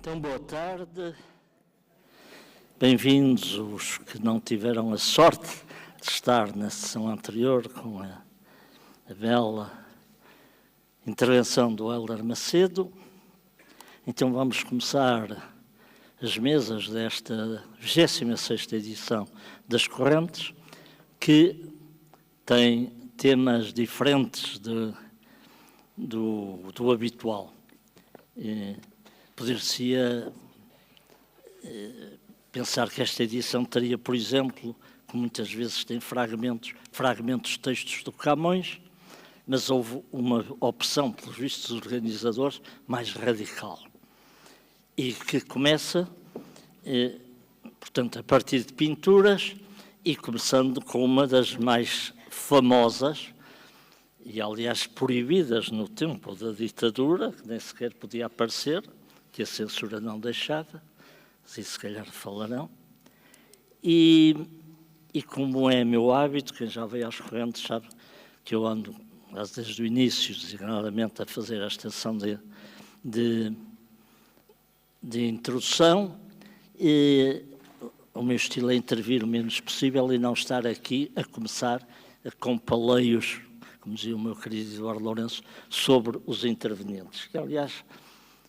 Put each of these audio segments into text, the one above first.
Então, boa tarde. Bem-vindos os que não tiveram a sorte de estar na sessão anterior com a bela intervenção do Hélder Macedo. Então, vamos começar as mesas desta 26ª edição das Correntes, que tem temas diferentes do habitual. Poder-se-ia pensar que esta edição teria, por exemplo, que muitas vezes tem fragmentos de textos do Camões, mas houve uma opção, pelos vistos organizadores, mais radical, e que começa, portanto, a partir de pinturas, e começando com uma das mais famosas, e aliás proibidas no tempo da ditadura, que nem sequer podia aparecer, que a censura não deixava, e se calhar falarão, e como é meu hábito, quem já veio às Correntes sabe que eu ando, desde o início, designadamente, a fazer esta sessão de introdução, e o meu estilo é intervir o menos possível e não estar aqui a começar com paleios, como dizia o meu querido Eduardo Lourenço, sobre os intervenientes, que aliás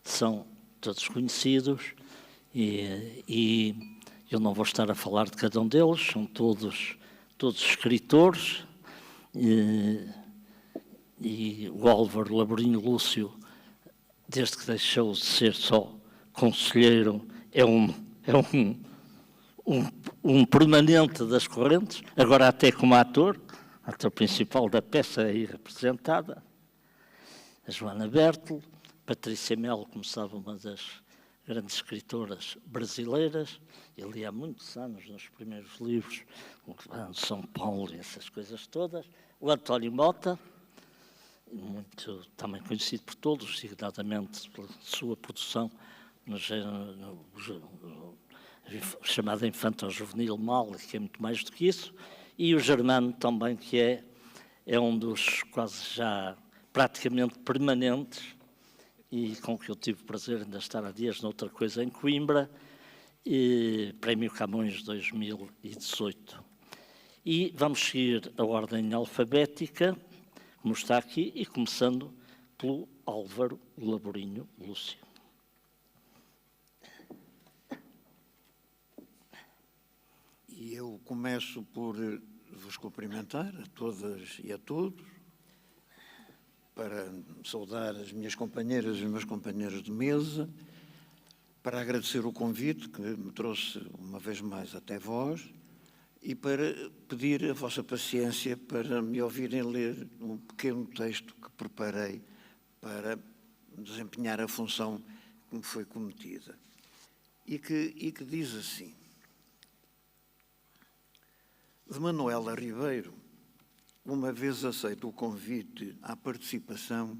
são todos conhecidos, e eu não vou estar a falar de cada um deles, são todos escritores, e o Álvaro Laborinho Lúcio, desde que deixou de ser só conselheiro, é um permanente das Correntes, agora até como ator principal da peça aí representada, a Joana Bertel, Patrícia Melo, como sabe, uma das grandes escritoras brasileiras, eu li há muitos anos nos primeiros livros, o São Paulo e essas coisas todas, o António Mota, muito também conhecido por todos, designadamente pela sua produção no género chamada infanto-juvenil mal, que é muito mais do que isso, e o Germano também, que é um dos quase já praticamente permanentes, e com que eu tive o prazer de ainda estar há dias noutra coisa em Coimbra, Prémio Camões 2018. E vamos seguir a ordem alfabética, como está aqui, e começando pelo Álvaro Laborinho Lúcio. E eu começo por vos cumprimentar a todas e a todos, para saudar as minhas companheiras e os meus companheiros de mesa, para agradecer o convite que me trouxe uma vez mais até vós e para pedir a vossa paciência para me ouvirem ler um pequeno texto que preparei para desempenhar a função que me foi cometida e que diz assim: de Manuela Ribeiro, uma vez aceito o convite à participação,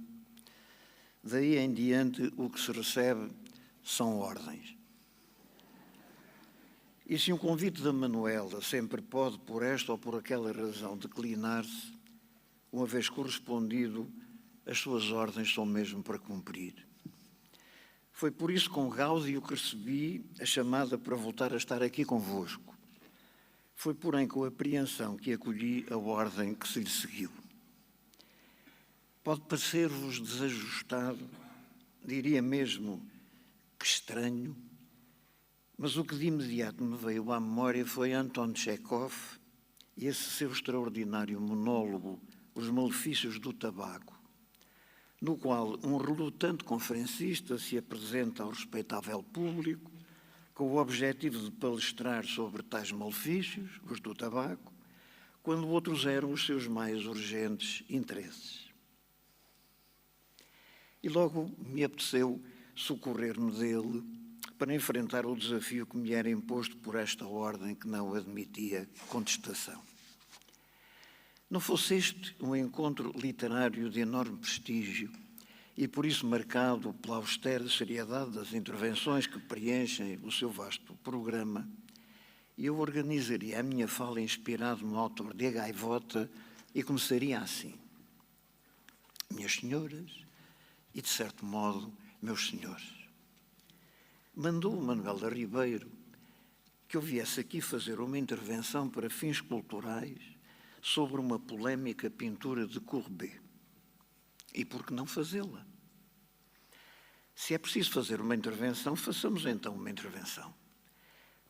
daí em diante o que se recebe são ordens. E se um convite da Manuela sempre pode, por esta ou por aquela razão, declinar-se, uma vez correspondido, as suas ordens são mesmo para cumprir. Foi por isso com gáudio que recebi a chamada para voltar a estar aqui convosco. Foi, porém, com apreensão que acolhi a ordem que se lhe seguiu. Pode parecer-vos desajustado, diria mesmo que estranho, mas o que de imediato me veio à memória foi Anton Chekhov e esse seu extraordinário monólogo, Os Malefícios do Tabaco, no qual um relutante conferencista se apresenta ao respeitável público com o objetivo de palestrar sobre tais malefícios, os do tabaco, quando outros eram os seus mais urgentes interesses. E logo me apeteceu socorrer-me dele para enfrentar o desafio que me era imposto por esta ordem que não admitia contestação. Não fosse este um encontro literário de enorme prestígio e por isso marcado pela austera seriedade das intervenções que preenchem o seu vasto programa, eu organizaria a minha fala inspirado no autor de A Gaivota e começaria assim: minhas senhoras e, de certo modo, meus senhores, mandou o Manuela Ribeiro que eu viesse aqui fazer uma intervenção para fins culturais sobre uma polémica pintura de Courbet. E por que não fazê-la? Se é preciso fazer uma intervenção, façamos então uma intervenção.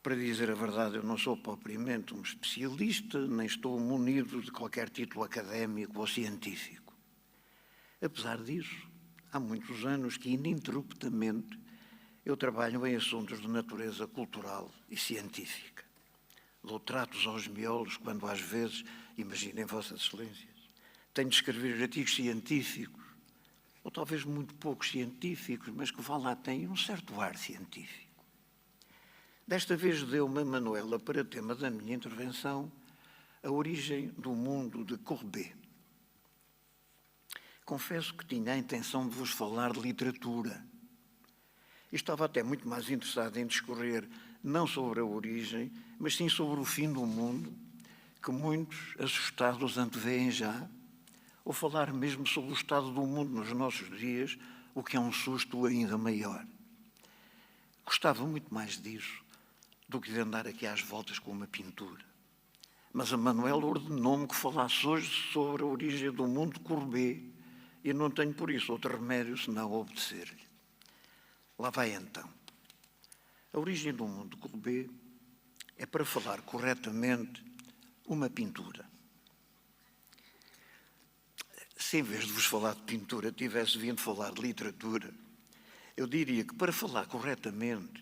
Para dizer a verdade, eu não sou propriamente um especialista, nem estou munido de qualquer título académico ou científico. Apesar disso, há muitos anos que ininterruptamente eu trabalho em assuntos de natureza cultural e científica. Dou tratos aos miolos quando às vezes, imaginem Vossas Excelências, tenho de escrever artigos científicos, ou talvez muito poucos científicos, mas que vá lá têm um certo ar científico. Desta vez deu-me a Manuela para tema da minha intervenção a origem do mundo de Courbet. Confesso que tinha a intenção de vos falar de literatura. E estava até muito mais interessado em discorrer não sobre a origem, mas sim sobre o fim do mundo, que muitos assustados antevêem já, ou falar mesmo sobre o estado do mundo nos nossos dias, o que é um susto ainda maior. Gostava muito mais disso do que de andar aqui às voltas com uma pintura. Mas a Manuela ordenou-me que falasse hoje sobre a origem do mundo de Courbet, e não tenho por isso outro remédio senão obedecer-lhe. Lá vai então. A origem do mundo de Courbet é, para falar corretamente, uma pintura. Se em vez de vos falar de pintura tivesse vindo falar de literatura, eu diria que, para falar corretamente,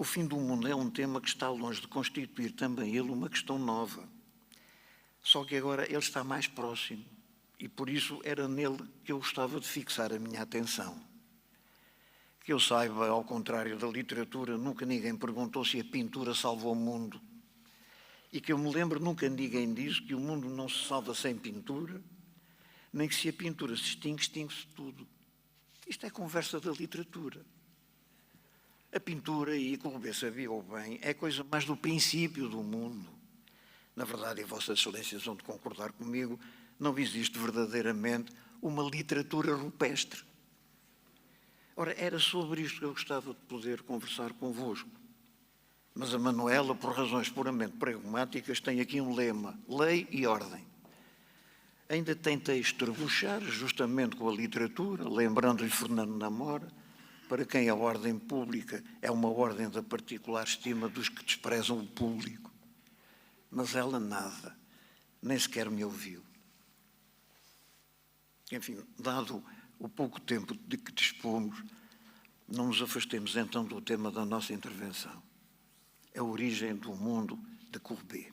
o fim do mundo é um tema que está longe de constituir também ele uma questão nova. Só que agora ele está mais próximo e por isso era nele que eu gostava de fixar a minha atenção. Que eu saiba, ao contrário da literatura, nunca ninguém perguntou se a pintura salvou o mundo. E que eu me lembro, nunca ninguém disse que o mundo não se salva sem pintura, nem que se a pintura se extingue, extingue-se tudo. Isto é conversa da literatura. A pintura, e Courbet sabia-o bem, é coisa mais do princípio do mundo. Na verdade, e Vossas Excelências vão de concordar comigo, não existe verdadeiramente uma literatura rupestre. Ora, era sobre isto que eu gostava de poder conversar convosco. Mas a Manuela, por razões puramente pragmáticas, tem aqui um lema: lei e ordem. Ainda tentei estrebuchar justamente com a literatura, lembrando-lhe Fernando Namora, para quem a ordem pública é uma ordem da particular estima dos que desprezam o público. Mas ela nada, nem sequer me ouviu. Enfim, dado o pouco tempo de que dispomos, não nos afastemos então do tema da nossa intervenção, a origem do mundo de Courbet.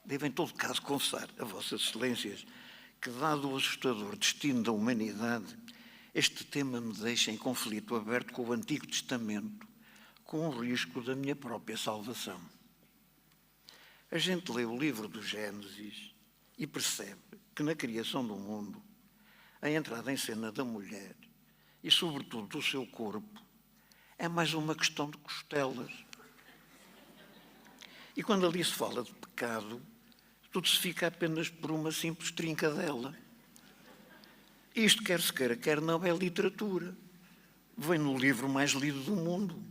Devo, em todo caso, confessar a Vossas Excelências que, dado o assustador destino da humanidade, este tema me deixa em conflito aberto com o Antigo Testamento, com o risco da minha própria salvação. A gente lê o livro do Gênesis e percebe que na criação do mundo, a entrada em cena da mulher e, sobretudo, do seu corpo, é mais uma questão de costelas. E quando ali se fala de pecado, tudo se fica apenas por uma simples trincadela. Isto, quer se queira, quer não, é literatura. Vem no livro mais lido do mundo.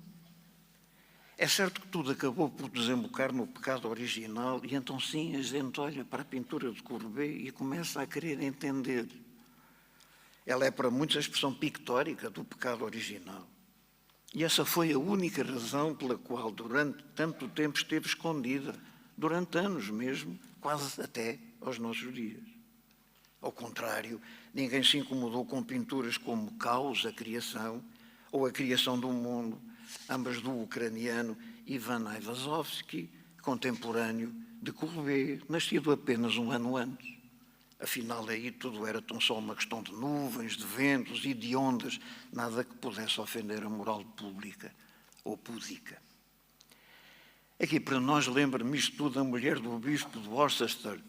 É certo que tudo acabou por desembocar no pecado original e então sim a gente olha para a pintura de Courbet e começa a querer entender. Ela é para muitos a expressão pictórica do pecado original. E essa foi a única razão pela qual durante tanto tempo esteve escondida, durante anos mesmo, quase até aos nossos dias. Ao contrário, ninguém se incomodou com pinturas como Caos, a Criação, ou A Criação do Mundo, ambas do ucraniano Ivan Aivazovsky, contemporâneo de Courbet, nascido apenas um ano antes. Afinal, aí tudo era tão só uma questão de nuvens, de ventos e de ondas, nada que pudesse ofender a moral pública ou púdica. Aqui para nós lembra-me isto tudo a mulher do bispo de Worcester,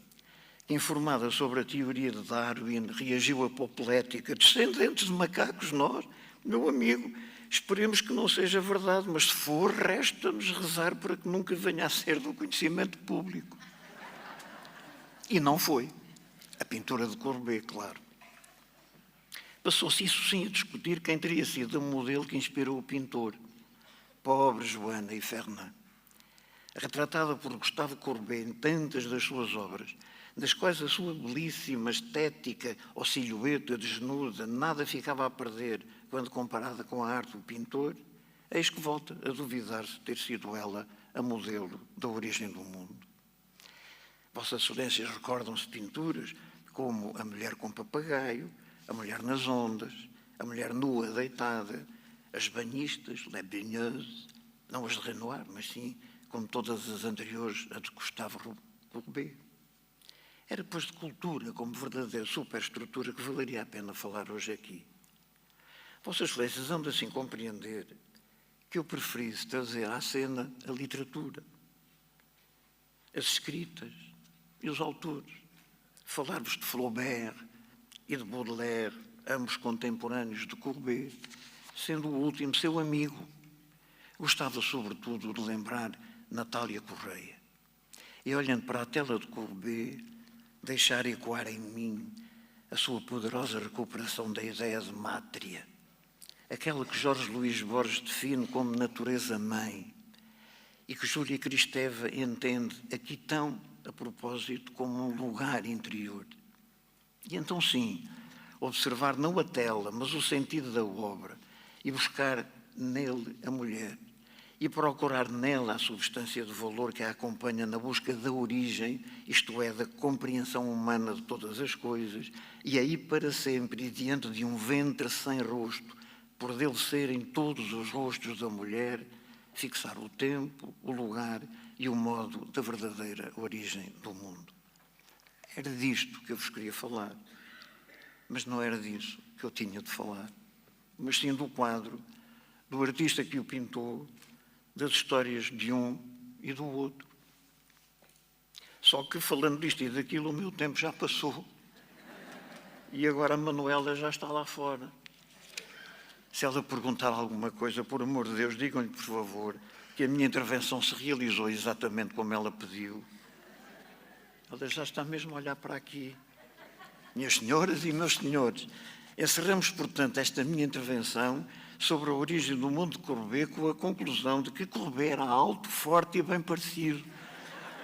que, informada sobre a teoria de Darwin, reagiu apoplégtica: descendentes de macacos nós, meu amigo, esperemos que não seja verdade, mas se for, resta-nos rezar para que nunca venha a ser do conhecimento público. E não foi. A pintura de Courbet, claro. Passou-se isso sim a discutir quem teria sido o modelo que inspirou o pintor. Pobre Joana e Fernand. Retratada por Gustave Courbet em tantas das suas obras, das quais a sua belíssima estética ou silhueta desnuda nada ficava a perder quando comparada com a arte do pintor, eis que volta a duvidar-se ter sido ela a modelo da origem do mundo. Vossas Excelências recordam-se de pinturas como A Mulher com Papagaio, A Mulher nas Ondas, A Mulher Nua Deitada, As Banhistas, Les Baigneuses, não as de Renoir, mas sim, como todas as anteriores, a de Gustave Courbet. Era, pois, de cultura, como verdadeira superestrutura, que valeria a pena falar hoje aqui. Vossas Excelências hão de assim compreender que eu preferisse trazer à cena a literatura, as escritas e os autores. Falar-vos de Flaubert e de Baudelaire, ambos contemporâneos de Courbet, sendo o último seu amigo. Gostava, sobretudo, de lembrar Natália Correia. E, olhando para a tela de Courbet, deixar ecoar em mim a sua poderosa recuperação da ideia de mátria, aquela que Jorge Luís Borges define como natureza-mãe e que Júlia Kristeva entende aqui tão a propósito como um lugar interior. E então, sim, observar não a tela, mas o sentido da obra e buscar nele a mulher e procurar nela a substância de valor que a acompanha na busca da origem, isto é, da compreensão humana de todas as coisas, e aí para sempre, e diante de um ventre sem rosto, por dele serem todos os rostos da mulher, fixar o tempo, o lugar e o modo da verdadeira origem do mundo. Era disto que eu vos queria falar, mas não era disso que eu tinha de falar, mas sim do quadro, do artista que o pintou, das histórias de um e do outro. Só que, falando disto e daquilo, o meu tempo já passou. E agora a Manuela já está lá fora. Se ela perguntar alguma coisa, por amor de Deus, digam-lhe, por favor, que a minha intervenção se realizou exatamente como ela pediu. Ela já está mesmo a olhar para aqui. Minhas senhoras e meus senhores, encerramos, portanto, esta minha intervenção sobre a origem do mundo de Courbet com a conclusão de que Courbet era alto, forte e bem parecido,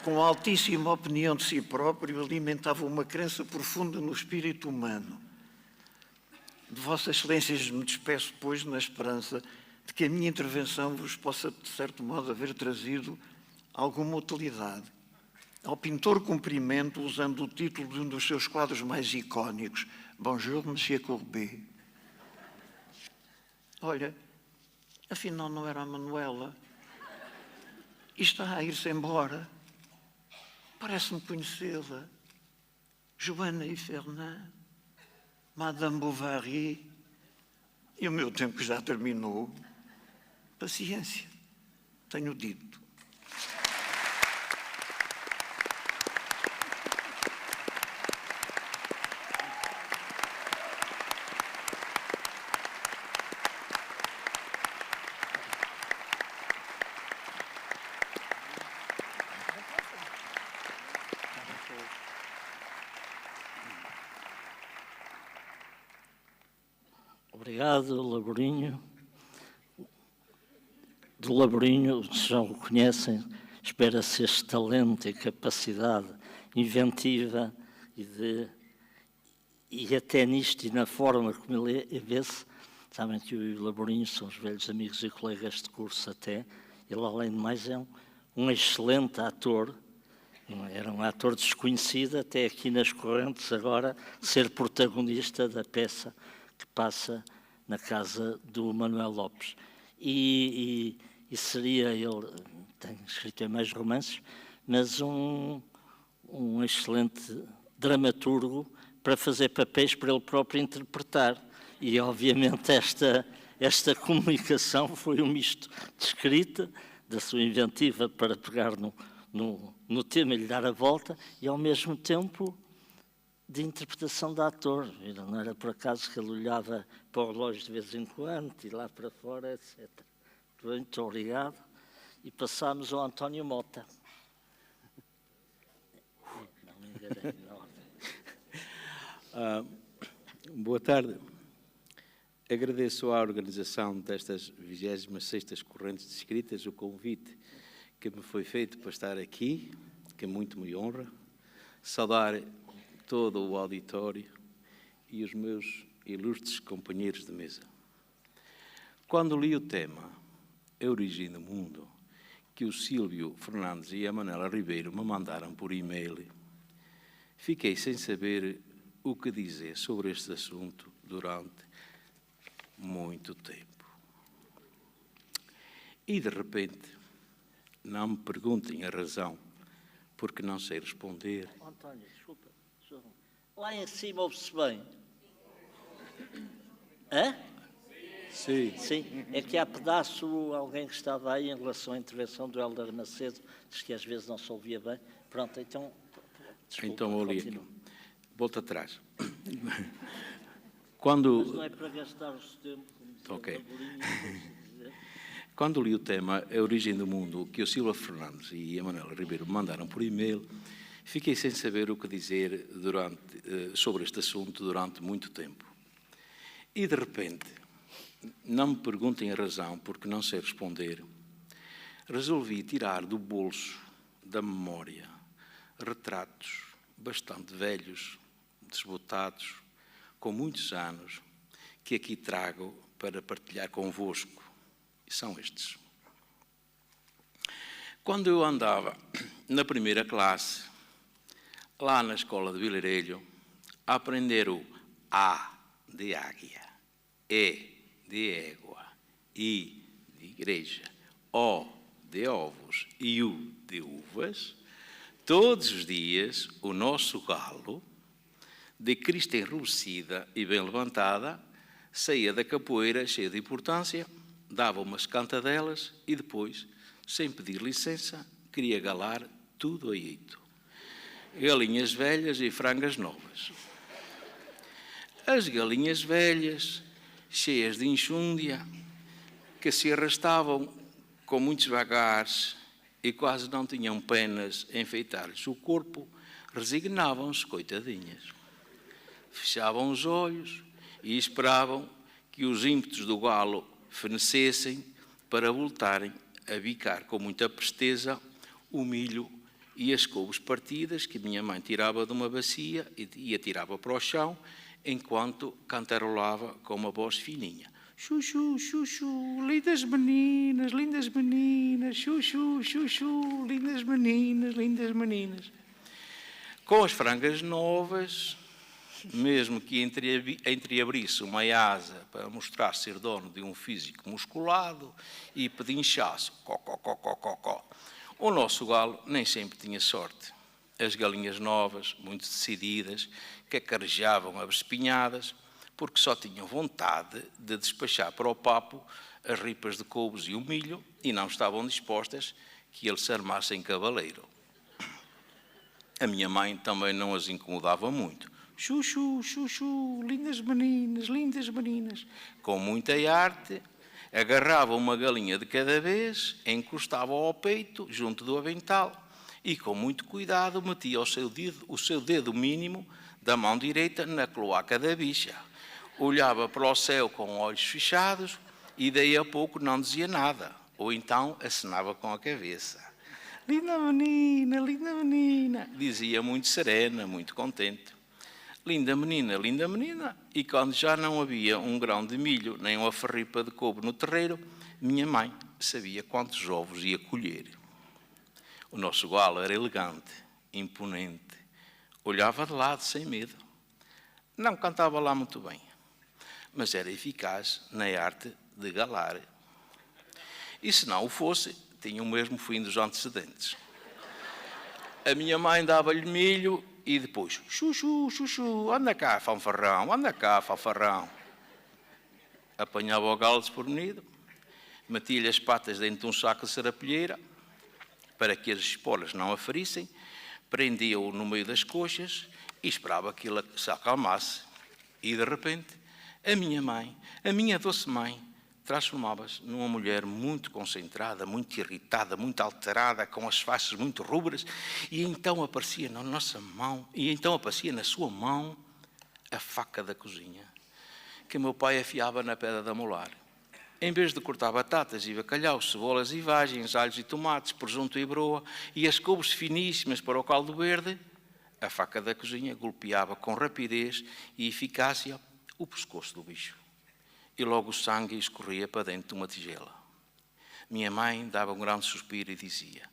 com altíssima opinião de si próprio, alimentava uma crença profunda no espírito humano. De Vossas Excelências me despeço, pois, na esperança de que a minha intervenção vos possa, de certo modo, haver trazido alguma utilidade. Ao pintor cumprimento, usando o título de um dos seus quadros mais icónicos, Bonjour, Monsieur Courbet. Olha, afinal não era a Manuela. E está a ir-se embora. Parece-me conhecê-la. Joana e Fernand, Madame Bovary. E o meu tempo já terminou. Paciência, tenho dito. Obrigado, Laborinho. Do Laborinho, já o conhecem, espera-se este talento e capacidade inventiva e até nisto e na forma como ele vê-se. Sabem que eu e o Laborinho são os velhos amigos e colegas de curso até. Ele, além de mais, é um excelente ator. Era um ator desconhecido, até aqui nas Correntes, agora ser protagonista da peça que passa na casa do Manuel Lopes. E seria ele, tem escrito em mais romances, mas um excelente dramaturgo para fazer papéis para ele próprio interpretar. E, obviamente, esta comunicação foi um misto de escrita, da sua inventiva para pegar no tema e lhe dar a volta, e, ao mesmo tempo, de interpretação de ator. Não era por acaso que ele olhava para o relógio de vez em quando, e lá para fora, etc. Muito obrigado. E passámos ao António Mota. Não me enganei na ordem. Boa tarde. Agradeço à organização destas 26ª correntes de escritas o convite que me foi feito para estar aqui, que muito me honra. Saudar todo o auditório e os meus ilustres companheiros de mesa. Quando li o tema A Origem do Mundo, que o Sílvio Fernandes e a Manuela Ribeiro me mandaram por e-mail, fiquei sem saber o que dizer sobre este assunto durante muito tempo. E, de repente, não me perguntem a razão, porque não sei responder. António, desculpa. Lá em cima ouve-se bem. Hã? Sim. Sim. É que há pedaço, alguém que estava aí em relação à intervenção do Hélder Macedo, diz que às vezes não se ouvia bem. Pronto, então... Desculpa, Então, olha, continua. volta atrás. Mas Quando... não é para gastar o tempo, como dizia Ok. o Taburinho, Quando li o tema A Origem do Mundo, que o Sílvio Fernandes e a Manuela Ribeiro me mandaram por e-mail, fiquei sem saber o que dizer sobre este assunto durante muito tempo. E, de repente, não me perguntem a razão, porque não sei responder, resolvi tirar do bolso da memória retratos bastante velhos, desbotados, com muitos anos, que aqui trago para partilhar convosco. E são estes. Quando eu andava na primeira classe, lá na escola de Vilarelho, a aprender o A de águia, E de égua, I de igreja, O de ovos e U de uvas, todos os dias o nosso galo, de crista enrubescida e bem levantada, saía da capoeira cheia de importância, dava umas cantadelas e depois, sem pedir licença, queria galar tudo a eito. Galinhas velhas e frangas novas. As galinhas velhas, cheias de enxúndia, que se arrastavam com muitos vagares e quase não tinham penas a enfeitar-lhes o corpo, resignavam-se, coitadinhas. Fechavam os olhos e esperavam que os ímpetos do galo fenecessem para voltarem a bicar com muita presteza o milho e as couves partidas que minha mãe tirava de uma bacia e atirava para o chão, enquanto cantarolava com uma voz fininha. Chuchu, chuchu, lindas meninas, chuchu, chuchu, lindas meninas, lindas meninas. Com as frangas novas, mesmo que entreabrisse uma asa para mostrar ser dono de um físico musculado e pedinchasse, có. O nosso galo nem sempre tinha sorte. As galinhas novas, muito decididas, cacarejavam abespinhadas, porque só tinham vontade de despachar para o papo as ripas de couves e o milho e não estavam dispostas que ele se armasse em cavaleiro. A minha mãe também não as incomodava muito. Chuchu, chuchu, lindas meninas. Com muita arte, agarrava uma galinha de cada vez, encostava ao peito, junto do avental, e com muito cuidado metia o seu dedo mínimo da mão direita na cloaca da bicha. Olhava para o céu com olhos fechados e daí a pouco não dizia nada, ou então acenava com a cabeça. Linda menina, dizia muito serena, muito contente. Linda menina, e quando já não havia um grão de milho nem uma farripa de couve no terreiro, minha mãe sabia quantos ovos ia colher. O nosso galo era elegante, imponente, olhava de lado sem medo. Não cantava lá muito bem, mas era eficaz na arte de galar. E se não o fosse, tinha o mesmo fim dos antecedentes. A minha mãe dava-lhe milho e depois, chuchu, anda cá, fanfarrão. Apanhava o galo desprevenido, metia-lhe as patas dentro de um saco de sarapilheira, para que as esporas não a ferissem, prendia-o no meio das coxas e esperava que ele se acalmasse. E, de repente, a minha doce mãe, transformava-se numa mulher muito concentrada, muito irritada, muito alterada, com as faces muito rubras, e então aparecia na sua mão, a faca da cozinha, que o meu pai afiava na pedra da molar. Em vez de cortar batatas e bacalhau, cebolas e vagens, alhos e tomates, presunto e broa e as couves finíssimas para o caldo verde, a faca da cozinha golpeava com rapidez e eficácia o pescoço do bicho. E logo o sangue escorria para dentro de uma tigela. Minha mãe dava um grande suspiro e dizia: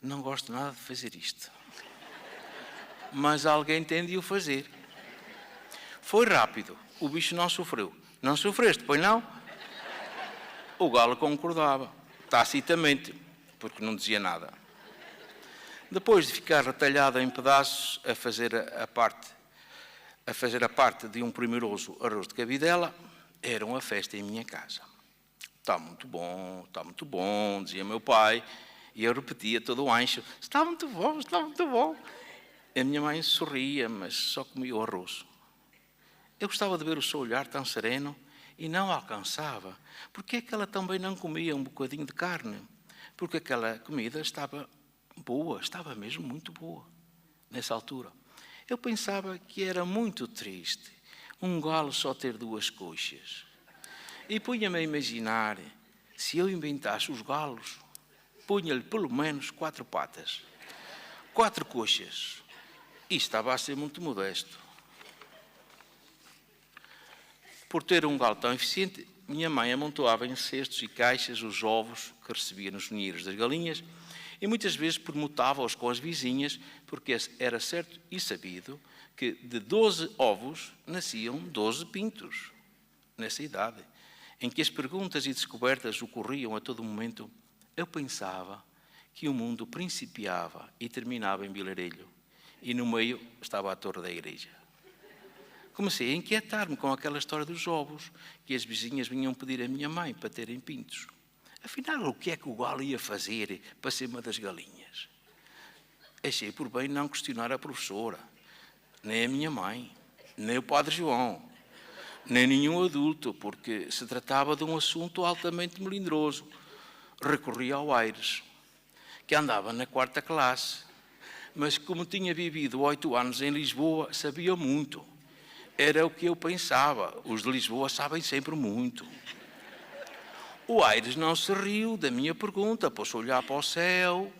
não gosto nada de fazer isto, mas alguém tem de o fazer. Foi rápido, o bicho não sofreu. Não sofreste, pois não? O galo concordava, tacitamente, porque não dizia nada. Depois de ficar retalhado em pedaços a fazer a parte de um primoroso arroz de cabidela, era uma festa em minha casa. Está muito bom, dizia meu pai, e eu repetia todo o ancho: está muito bom, está muito bom. A minha mãe sorria, mas só comia o arroz. Eu gostava de ver o seu olhar tão sereno e não alcançava. Porque é que ela também não comia um bocadinho de carne? Porque aquela comida estava boa, estava mesmo muito boa, nessa altura. Eu pensava que era muito triste um galo só ter 2 coxas. E punha-me a imaginar, se eu inventasse os galos, punha-lhe pelo menos 4 patas, 4 coxas. E estava a ser muito modesto. Por ter um galo tão eficiente, minha mãe amontoava em cestos e caixas os ovos que recebia nos ninheiros das galinhas e muitas vezes permutava-os com as vizinhas, porque era certo e sabido que de 12 ovos nasciam 12 pintos. Nessa idade, em que as perguntas e descobertas ocorriam a todo momento, eu pensava que o mundo principiava e terminava em Vilarejo, e no meio estava a torre da igreja. Comecei a inquietar-me com aquela história dos ovos, que as vizinhas vinham pedir à minha mãe para terem pintos. Afinal, o que é que o galo ia fazer para ser uma das galinhas? Achei por bem não questionar a professora, nem a minha mãe, nem o padre João, nem nenhum adulto, porque se tratava de um assunto altamente melindroso. Recorri ao Aires, que andava na 4ª classe, mas como tinha vivido 8 anos em Lisboa, sabia muito. Era o que eu pensava, os de Lisboa sabem sempre muito. O Aires não se riu da minha pergunta, pôs-se a olhar para o céu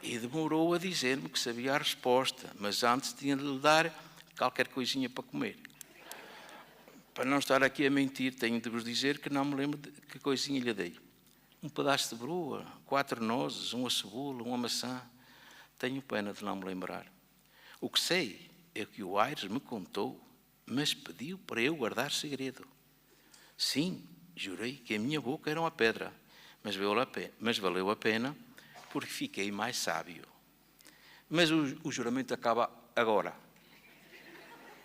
e demorou a dizer-me que sabia a resposta, mas antes tinha de lhe dar qualquer coisinha para comer. Para não estar aqui a mentir, tenho de vos dizer que não me lembro de que coisinha lhe dei. Um pedaço de broa, 4 nozes, uma cebola, uma maçã. Tenho pena de não me lembrar. O que sei é que o Aires me contou, mas pediu para eu guardar segredo. Sim, jurei que a minha boca era uma pedra, mas valeu a pena porque fiquei mais sábio. Mas o juramento acaba agora.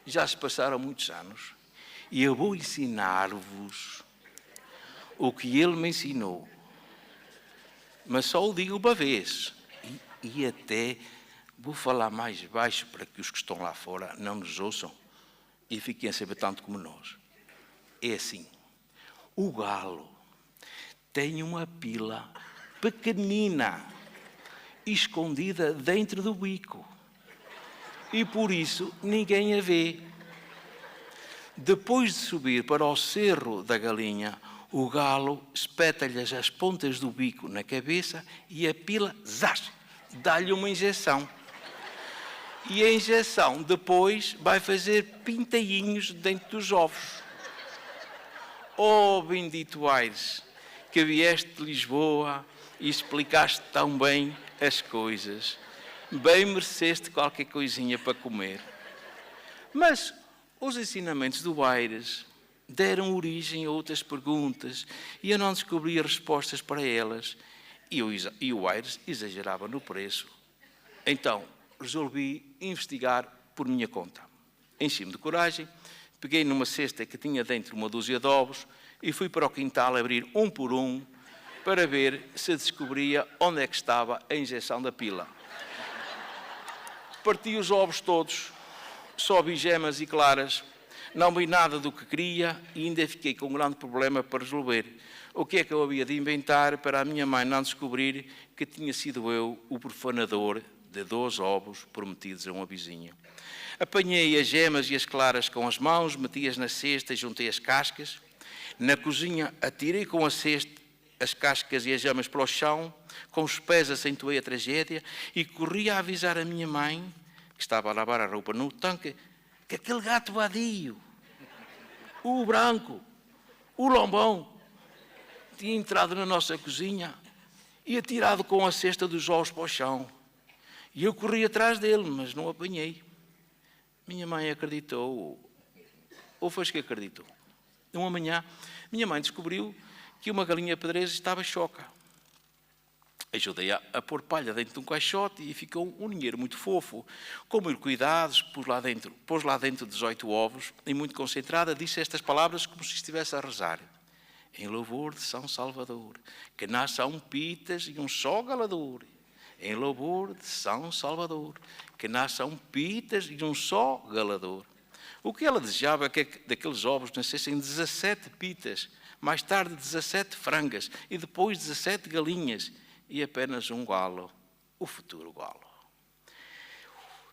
Já se passaram muitos anos e eu vou ensinar-vos o que ele me ensinou. Mas só o digo uma vez e até vou falar mais baixo para que os que estão lá fora não nos ouçam e fiquem a saber tanto como nós. É assim, o galo tem uma pila pequenina, escondida dentro do bico, e por isso ninguém a vê. Depois de subir para o cerro da galinha, o galo espeta-lhe as pontas do bico na cabeça e a pila, zás, dá-lhe uma injeção. E a injeção depois vai fazer pintainhos dentro dos ovos. Oh, bendito Aires, que vieste de Lisboa e explicaste tão bem as coisas. Bem mereceste qualquer coisinha para comer. Mas os ensinamentos do Aires deram origem a outras perguntas e eu não descobri respostas para elas. E o Aires exagerava no preço. Então, resolvi investigar por minha conta. Enchi-me de coragem, peguei numa cesta que tinha dentro uma dúzia de ovos e fui para o quintal abrir um por um para ver se descobria onde é que estava a injeção da pila. Parti os ovos todos, só vi gemas e claras, não vi nada do que queria e ainda fiquei com um grande problema para resolver. O que é que eu havia de inventar para a minha mãe não descobrir que tinha sido eu o profanador de 2 ovos prometidos a um vizinho. Apanhei as gemas e as claras com as mãos, meti-as na cesta e juntei as cascas. Na cozinha atirei com a cesta as cascas e as gemas para o chão, com os pés acentuei a tragédia e corri a avisar a minha mãe, que estava a lavar a roupa no tanque, que aquele gato vadio, o branco, o lombão, tinha entrado na nossa cozinha e atirado com a cesta dos ovos para o chão. E eu corri atrás dele, mas não o apanhei. Minha mãe acreditou, ou foi que acreditou. Uma manhã, minha mãe descobriu que uma galinha pedreira estava choca. Ajudei a pôr palha dentro de um caixote e ficou um ninheiro muito fofo. Com mil cuidados, pôs lá dentro 18 ovos e, muito concentrada, disse estas palavras como se estivesse a rezar. Em louvor de São Salvador, que nasçam pitas e um só galador. Em louvor de São Salvador, que nasçam pitas e um só galador. O que ela desejava é que daqueles ovos nascessem 17 pitas, mais tarde 17 frangas e depois 17 galinhas e apenas um galo, o futuro galo.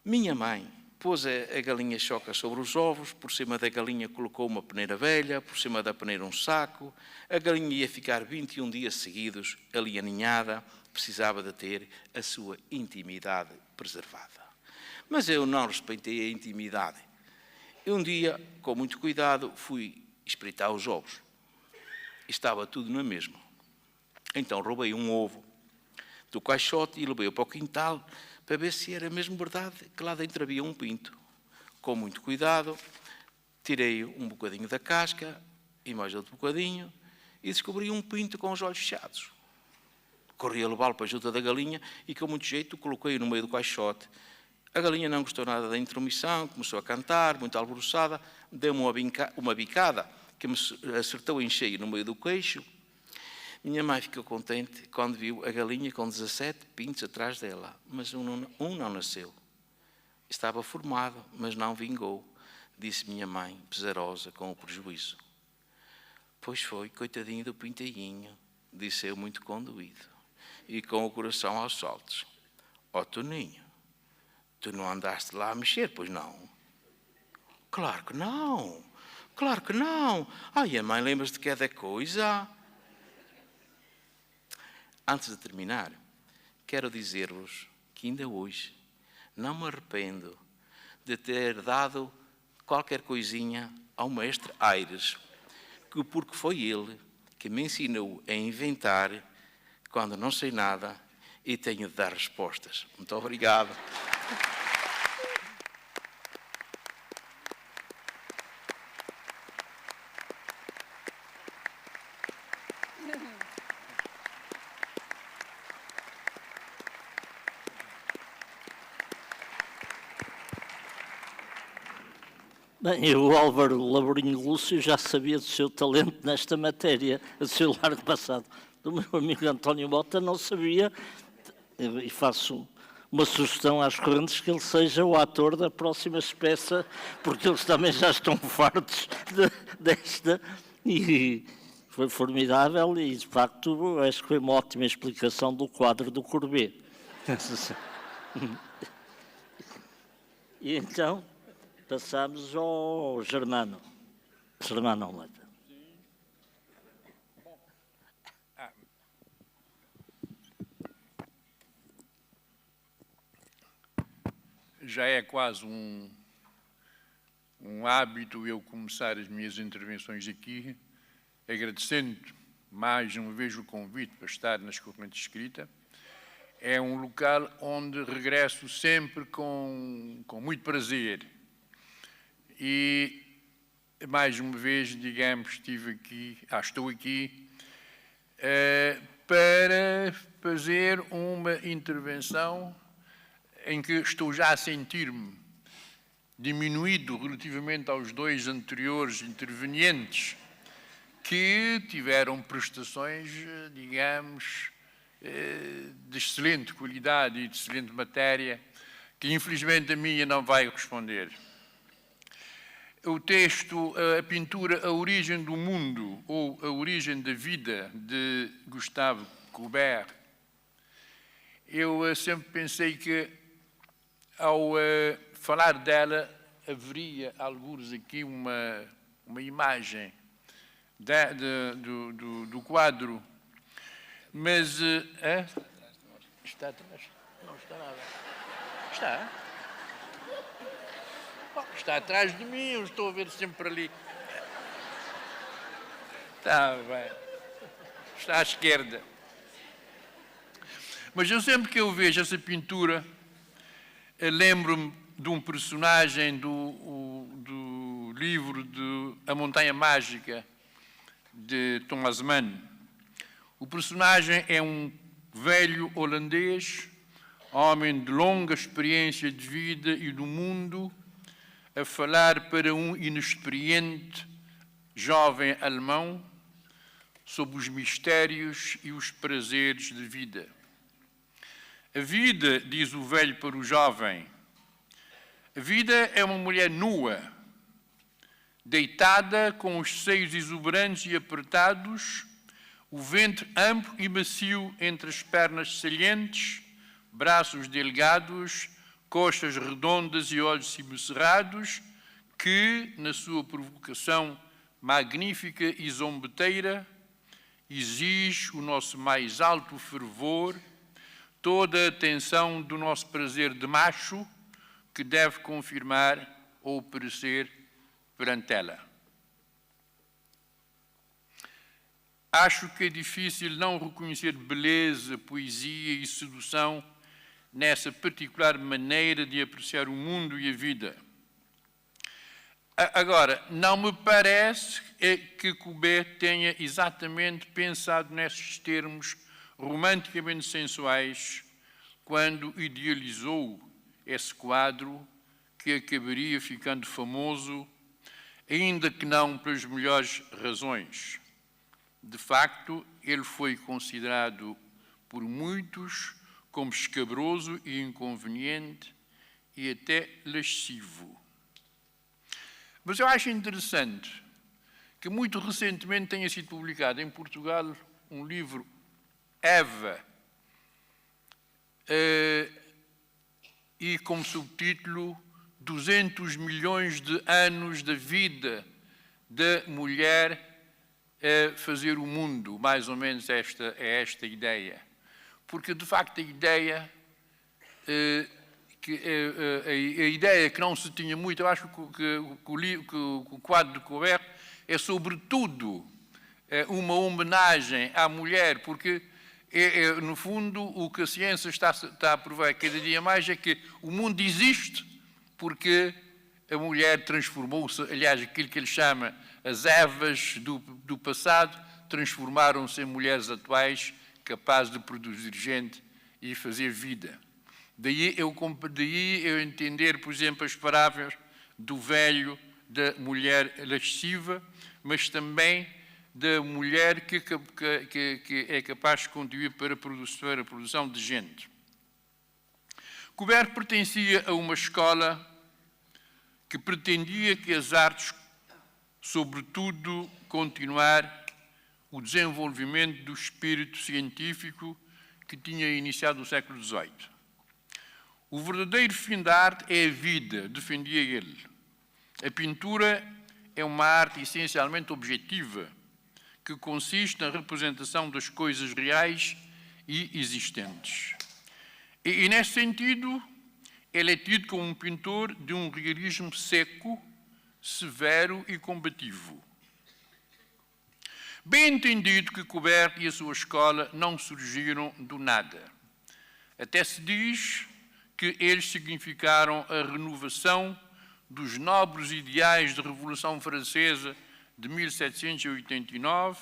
Minha mãe pôs a galinha choca sobre os ovos, por cima da galinha colocou uma peneira velha, por cima da peneira um saco. A galinha ia ficar 21 dias seguidos ali aninhada, precisava de ter a sua intimidade preservada. Mas eu não respeitei a intimidade. E um dia, com muito cuidado, fui espreitar os ovos. Estava tudo na mesma. Então roubei um ovo do caixote e levei-o para o quintal para ver se era mesmo verdade que lá dentro havia um pinto. Com muito cuidado, tirei um bocadinho da casca e mais outro bocadinho e descobri um pinto com os olhos fechados. Corri a levá-lo para a junta da galinha e com muito jeito o coloquei no meio do caixote. A galinha não gostou nada da intromissão, começou a cantar, muito alvoroçada, deu-me uma bicada que me acertou em cheio no meio do queixo. Minha mãe ficou contente quando viu a galinha com 17 pintos atrás dela, mas um não nasceu. Estava formado, mas não vingou, disse minha mãe, pesarosa com o prejuízo. Pois foi, coitadinho do pintainho, disse eu muito condoído, e com o coração aos saltos. Ó Toninho, tu não andaste lá a mexer, pois não? Claro que não, claro que não. Ai, a mãe lembra-se de cada coisa. Antes de terminar, quero dizer-vos que ainda hoje não me arrependo de ter dado qualquer coisinha ao mestre Aires, porque foi ele que me ensinou a inventar quando não sei nada e tenho de dar respostas. Muito obrigado. Bem, o Álvaro Labourinho Lúcio já sabia do seu talento nesta matéria, do seu largo passado. Do meu amigo António Mota não sabia, e faço uma sugestão às correntes que ele seja o ator da próxima peça, porque eles também já estão fartos desta, e foi formidável e, de facto, acho que foi uma ótima explicação do quadro do Courbet. E então... passamos ao Germano. Germano Almeida. Já é quase um hábito eu começar as minhas intervenções aqui, agradecendo mais uma vez o convite para estar nas correntes de escrita. É um local onde regresso sempre com muito prazer. E, mais uma vez, digamos, estou aqui para fazer uma intervenção em que estou já a sentir-me diminuído relativamente aos dois anteriores intervenientes que tiveram prestações, digamos, de excelente qualidade e de excelente matéria, que infelizmente a minha não vai responder. O texto, a pintura A Origem do Mundo, ou A Origem da Vida, de Gustave Courbet, eu sempre pensei que ao falar dela, haveria, alguns aqui, uma imagem do quadro, mas... Está atrás? Não está nada. Está? Está atrás de mim, eu estou a ver sempre ali. Está bem. Está à esquerda. Mas eu sempre que eu vejo essa pintura, lembro-me de um personagem do livro de A Montanha Mágica, de Thomas Mann. O personagem é um velho holandês, homem de longa experiência de vida e do mundo, a falar para um inexperiente jovem alemão sobre os mistérios e os prazeres de vida. A vida, diz o velho para o jovem, a vida é uma mulher nua, deitada com os seios exuberantes e apertados, o ventre amplo e macio entre as pernas salientes, braços delgados, coxas redondas e olhos semicerrados, que, na sua provocação magnífica e zombeteira, exige o nosso mais alto fervor, toda a atenção do nosso prazer de macho, que deve confirmar ou perecer perante ela. Acho que é difícil não reconhecer beleza, poesia e sedução nessa particular maneira de apreciar o mundo e a vida. Agora, não me parece que Courbet tenha exatamente pensado nesses termos romanticamente sensuais quando idealizou esse quadro que acabaria ficando famoso, ainda que não pelas melhores razões. De facto, ele foi considerado por muitos como escabroso e inconveniente e até lascivo. Mas eu acho interessante que muito recentemente tenha sido publicado em Portugal um livro, Eva, e como subtítulo 200 milhões de anos da vida da mulher a fazer o mundo, mais ou menos é esta ideia. Porque, de facto, a ideia que não se tinha muito, eu acho que o quadro de Courbet é, sobretudo, uma homenagem à mulher, porque, no fundo, o que a ciência está a provar cada dia mais é que o mundo existe porque a mulher transformou-se, aliás, aquilo que ele chama as Evas do passado, transformaram-se em mulheres atuais capazes de produzir gente e fazer vida. Daí eu entender, por exemplo, as palavras do velho da mulher lasciva, mas também da mulher que é capaz de contribuir para a produção de gente. Courbet pertencia a uma escola que pretendia que as artes, sobretudo, continuar o desenvolvimento do espírito científico que tinha iniciado no século XVIII. O verdadeiro fim da arte é a vida, defendia ele. A pintura é uma arte essencialmente objetiva, que consiste na representação das coisas reais e existentes. E nesse sentido, ele é tido como um pintor de um realismo seco, severo e combativo. Bem entendido que Courbet e a sua escola não surgiram do nada. Até se diz que eles significaram a renovação dos nobres ideais da Revolução Francesa de 1789,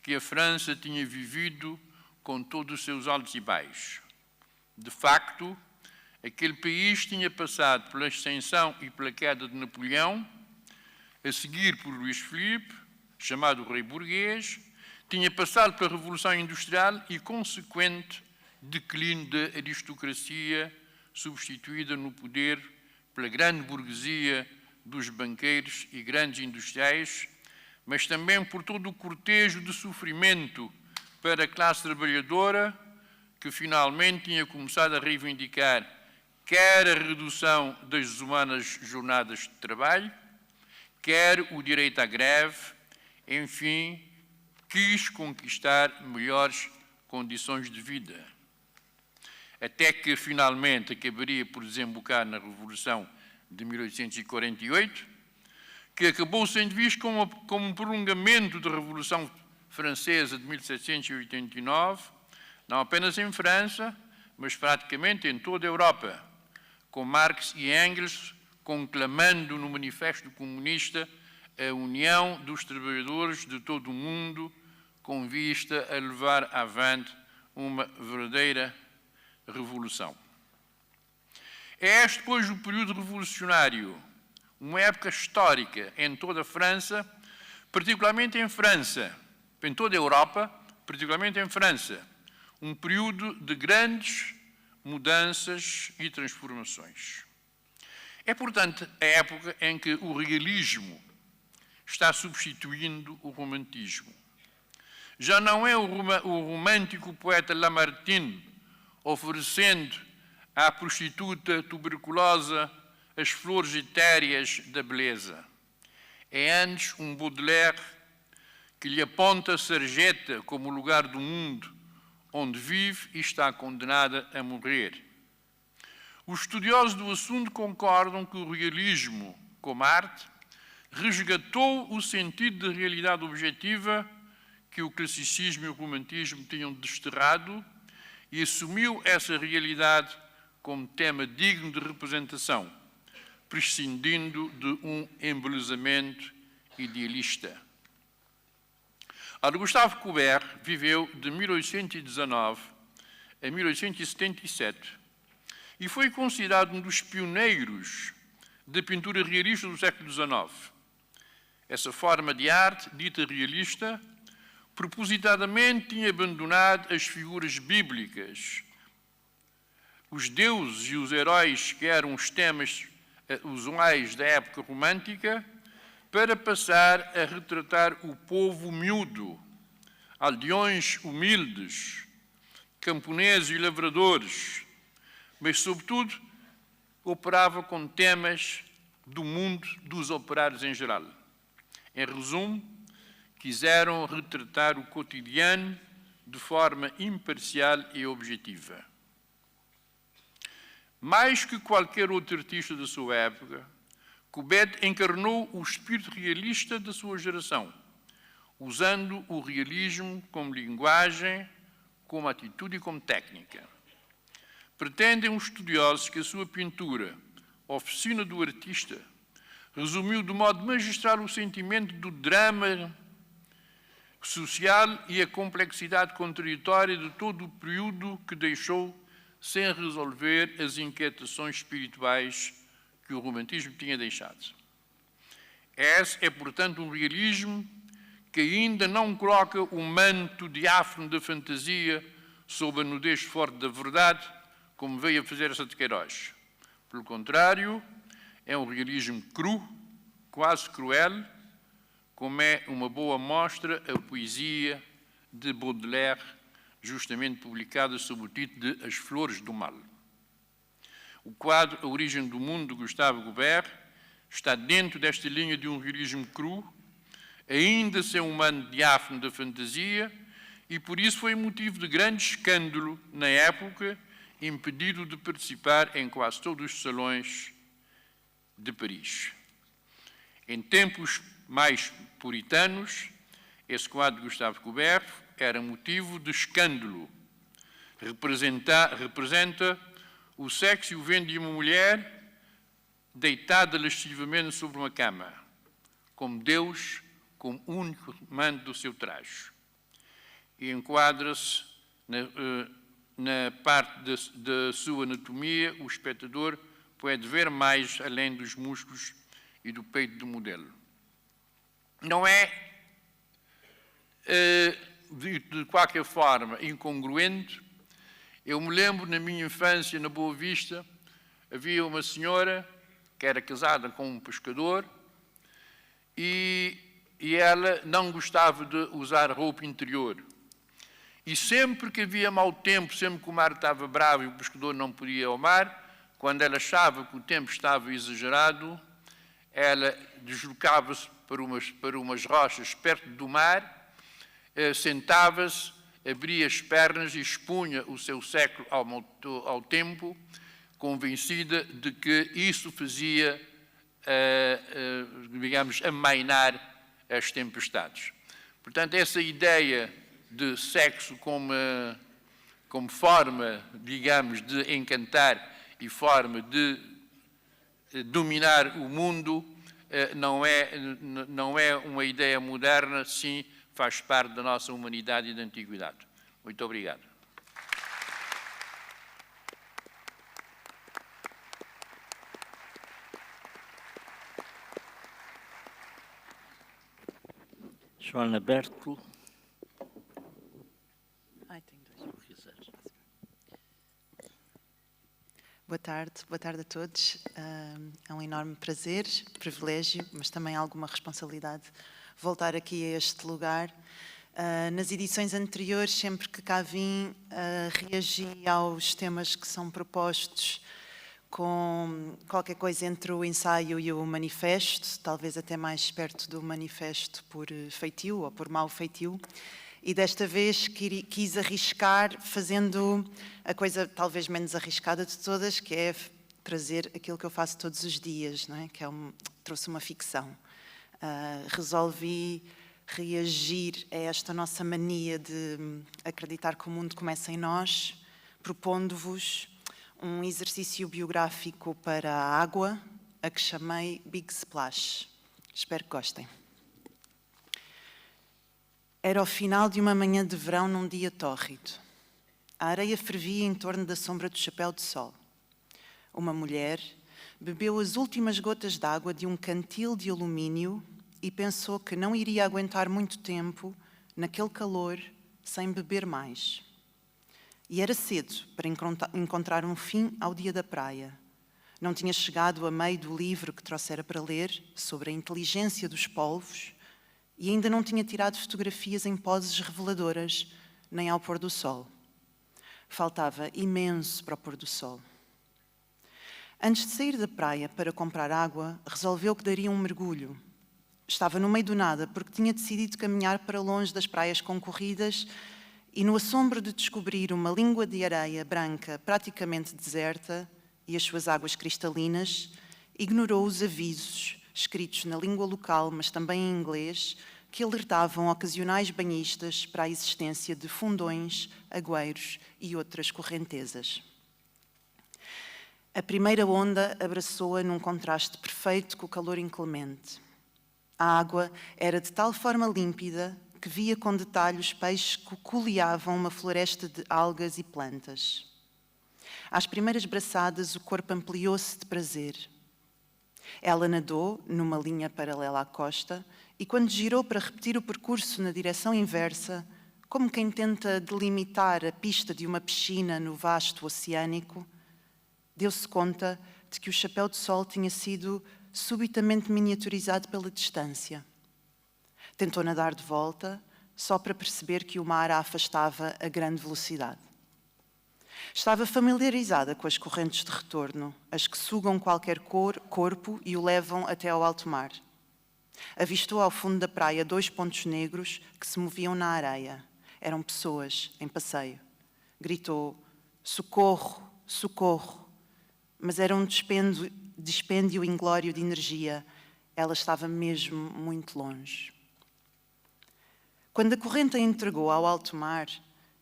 que a França tinha vivido com todos os seus altos e baixos. De facto, aquele país tinha passado pela ascensão e pela queda de Napoleão, a seguir por Luís Filipe, chamado Rei Burguês, tinha passado pela Revolução Industrial e consequente declínio da aristocracia, substituída no poder pela grande burguesia dos banqueiros e grandes industriais, mas também por todo o cortejo de sofrimento para a classe trabalhadora, que finalmente tinha começado a reivindicar quer a redução das desumanas jornadas de trabalho, quer o direito à greve, enfim, quis conquistar melhores condições de vida. Até que, finalmente, acabaria por desembocar na Revolução de 1848, que acabou sendo visto como um prolongamento da Revolução Francesa de 1789, não apenas em França, mas praticamente em toda a Europa, com Marx e Engels conclamando no Manifesto Comunista a união dos trabalhadores de todo o mundo com vista a levar avante uma verdadeira revolução. É este, pois, o período revolucionário, uma época histórica em toda a França, particularmente em França, em toda a Europa, particularmente em França, um período de grandes mudanças e transformações. É, portanto, a época em que o realismo está substituindo o romantismo. Já não é o romântico poeta Lamartine oferecendo à prostituta tuberculosa as flores etéreas da beleza. É antes um Baudelaire que lhe aponta Sarjeta como o lugar do mundo onde vive e está condenada a morrer. Os estudiosos do assunto concordam que o realismo, como arte, resgatou o sentido de realidade objetiva que o classicismo e o romantismo tinham desterrado e assumiu essa realidade como tema digno de representação, prescindindo de um embelezamento idealista. Ora, Gustave Courbet viveu de 1819 a 1877 e foi considerado um dos pioneiros da pintura realista do século XIX. Essa forma de arte, dita realista, propositadamente tinha abandonado as figuras bíblicas, os deuses e os heróis que eram os temas usuais da época romântica, para passar a retratar o povo miúdo, aldeões humildes, camponeses e lavradores, mas, sobretudo, operava com temas do mundo dos operários em geral. Em resumo, quiseram retratar o cotidiano de forma imparcial e objetiva. Mais que qualquer outro artista da sua época, Courbet encarnou o espírito realista da sua geração, usando o realismo como linguagem, como atitude e como técnica. Pretendem os estudiosos que a sua pintura, Oficina do Artista, resumiu de modo magistral o sentimento do drama social e a complexidade contraditória de todo o período que deixou sem resolver as inquietações espirituais que o romantismo tinha deixado. Esse é, portanto, um realismo que ainda não coloca o manto diáfano da fantasia sob a nudez forte da verdade, como veio a fazer essa de Queiroz. Pelo contrário, é um realismo cru, quase cruel, como é uma boa mostra a poesia de Baudelaire, justamente publicada sob o título de As Flores do Mal. O quadro A Origem do Mundo, de Gustave Courbet, está dentro desta linha de um realismo cru, ainda sem um manto diáfano da fantasia, e por isso foi motivo de grande escândalo na época, impedido de participar em quase todos os salões de Paris. Em tempos mais puritanos, esse quadro de Gustave Courbet era motivo de escândalo. Representa o sexo e o ventre de uma mulher deitada lascivamente sobre uma cama, como Deus, como único mando do seu traje. E enquadra-se na parte da sua anatomia, o espectador pode ver mais além dos músculos e do peito do modelo. Não é, de qualquer forma, incongruente. Eu me lembro, na minha infância, na Boa Vista, havia uma senhora que era casada com um pescador e ela não gostava de usar roupa interior. E sempre que havia mau tempo, sempre que o mar estava bravo e o pescador não podia ir ao mar, quando ela achava que o tempo estava exagerado, ela deslocava-se para umas rochas perto do mar, sentava-se, abria as pernas e expunha o seu século ao tempo, convencida de que isso fazia, digamos, amainar as tempestades. Portanto, essa ideia de sexo como forma, digamos, de encantar e forma de dominar o mundo não é uma ideia moderna, sim, faz parte da nossa humanidade e da antiguidade. Muito obrigado. Joana Berto. Boa tarde a todos. É um enorme prazer, privilégio, mas também alguma responsabilidade voltar aqui a este lugar. Nas edições anteriores, sempre que cá vim, reagi aos temas que são propostos com qualquer coisa entre o ensaio e o manifesto, talvez até mais perto do manifesto por feitio ou por mau feitio. E desta vez quis arriscar fazendo a coisa talvez menos arriscada de todas, que é trazer aquilo que eu faço todos os dias, não é? Que trouxe uma ficção. Resolvi reagir a esta nossa mania de acreditar que o mundo começa em nós, propondo-vos um exercício biográfico para a água, a que chamei Big Splash. Espero que gostem. Era o final de uma manhã de verão num dia tórrido. A areia fervia em torno da sombra do chapéu de sol. Uma mulher bebeu as últimas gotas de água de um cantil de alumínio e pensou que não iria aguentar muito tempo naquele calor sem beber mais. E era cedo para encontrar um fim ao dia da praia. Não tinha chegado a meio do livro que trouxera para ler sobre a inteligência dos polvos e ainda não tinha tirado fotografias em poses reveladoras, nem ao pôr do sol. Faltava imenso para o pôr do sol. Antes de sair da praia para comprar água, resolveu que daria um mergulho. Estava no meio do nada, porque tinha decidido caminhar para longe das praias concorridas e, no assombro de descobrir uma língua de areia branca praticamente deserta e as suas águas cristalinas, ignorou os avisos escritos na língua local, mas também em inglês, que alertavam ocasionais banhistas para a existência de fundões, agüeiros e outras correntezas. A primeira onda abraçou-a num contraste perfeito com o calor inclemente. A água era de tal forma límpida que via com detalhe os peixes que coleavam uma floresta de algas e plantas. Às primeiras braçadas, o corpo ampliou-se de prazer. Ela nadou numa linha paralela à costa e, quando girou para repetir o percurso na direção inversa, como quem tenta delimitar a pista de uma piscina no vasto oceânico, deu-se conta de que o chapéu de sol tinha sido subitamente miniaturizado pela distância. Tentou nadar de volta, só para perceber que o mar a afastava a grande velocidade. Estava familiarizada com as correntes de retorno, as que sugam qualquer corpo e o levam até ao alto mar. Avistou ao fundo da praia 2 pontos negros que se moviam na areia. Eram pessoas em passeio. Gritou: "Socorro, socorro!" Mas era um dispêndio inglório de energia. Ela estava mesmo muito longe. Quando a corrente a entregou ao alto mar,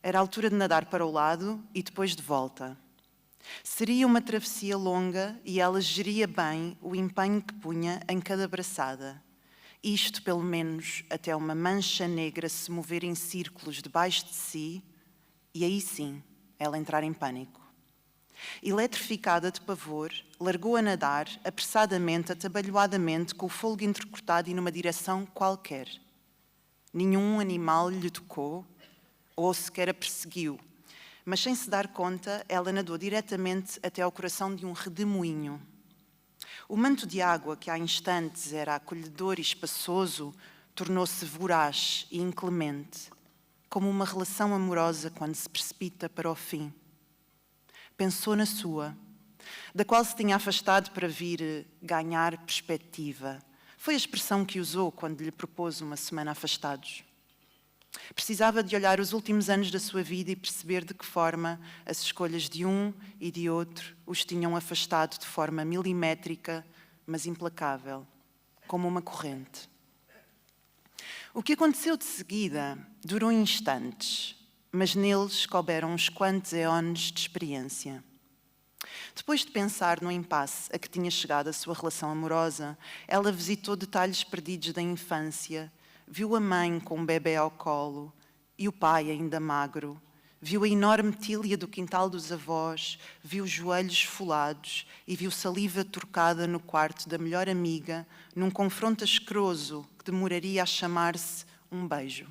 era a altura de nadar para o lado e depois de volta. Seria uma travessia longa e ela geria bem o empenho que punha em cada braçada. Isto, pelo menos, até uma mancha negra se mover em círculos debaixo de si e aí sim, ela entrar em pânico. Eletrificada de pavor, largou a nadar, apressadamente, atabalhoadamente, com o fôlego entrecortado e numa direção qualquer. Nenhum animal lhe tocou ou sequer a perseguiu, mas sem se dar conta, ela nadou diretamente até ao coração de um redemoinho. O manto de água, que há instantes era acolhedor e espaçoso, tornou-se voraz e inclemente, como uma relação amorosa quando se precipita para o fim. Pensou na sua, da qual se tinha afastado para vir ganhar perspectiva. Foi a expressão que usou quando lhe propôs uma semana afastados. Precisava de olhar os últimos anos da sua vida e perceber de que forma as escolhas de um e de outro os tinham afastado de forma milimétrica, mas implacável, como uma corrente. O que aconteceu de seguida durou instantes, mas neles couberam uns quantos éones de experiência. Depois de pensar no impasse a que tinha chegado a sua relação amorosa, ela visitou detalhes perdidos da infância, viu a mãe com um bebê ao colo e o pai ainda magro, viu a enorme tília do quintal dos avós, viu joelhos esfolados e viu saliva trocada no quarto da melhor amiga, num confronto asqueroso que demoraria a chamar-se um beijo.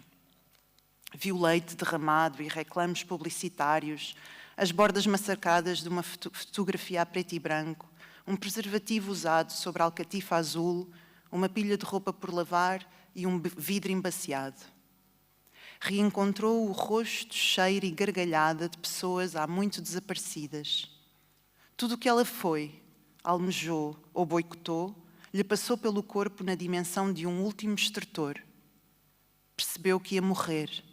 Viu leite derramado e reclames publicitários, as bordas massacradas de uma fotografia a preto e branco, um preservativo usado sobre a alcatifa azul, uma pilha de roupa por lavar e um vidro embaciado. Reencontrou o rosto, cheiro e gargalhada de pessoas há muito desaparecidas. Tudo o que ela foi, almejou ou boicotou, lhe passou pelo corpo na dimensão de um último estertor. Percebeu que ia morrer.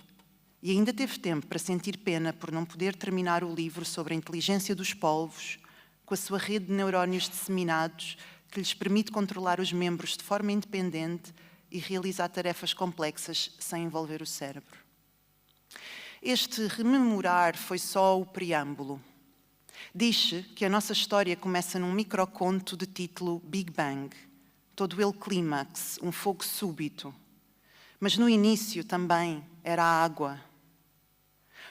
E ainda teve tempo para sentir pena por não poder terminar o livro sobre a inteligência dos polvos, com a sua rede de neurónios disseminados que lhes permite controlar os membros de forma independente e realizar tarefas complexas sem envolver o cérebro. Este rememorar foi só o preâmbulo. Diz-se que a nossa história começa num microconto de título Big Bang, todo ele clímax, um fogo súbito. Mas no início também era a água.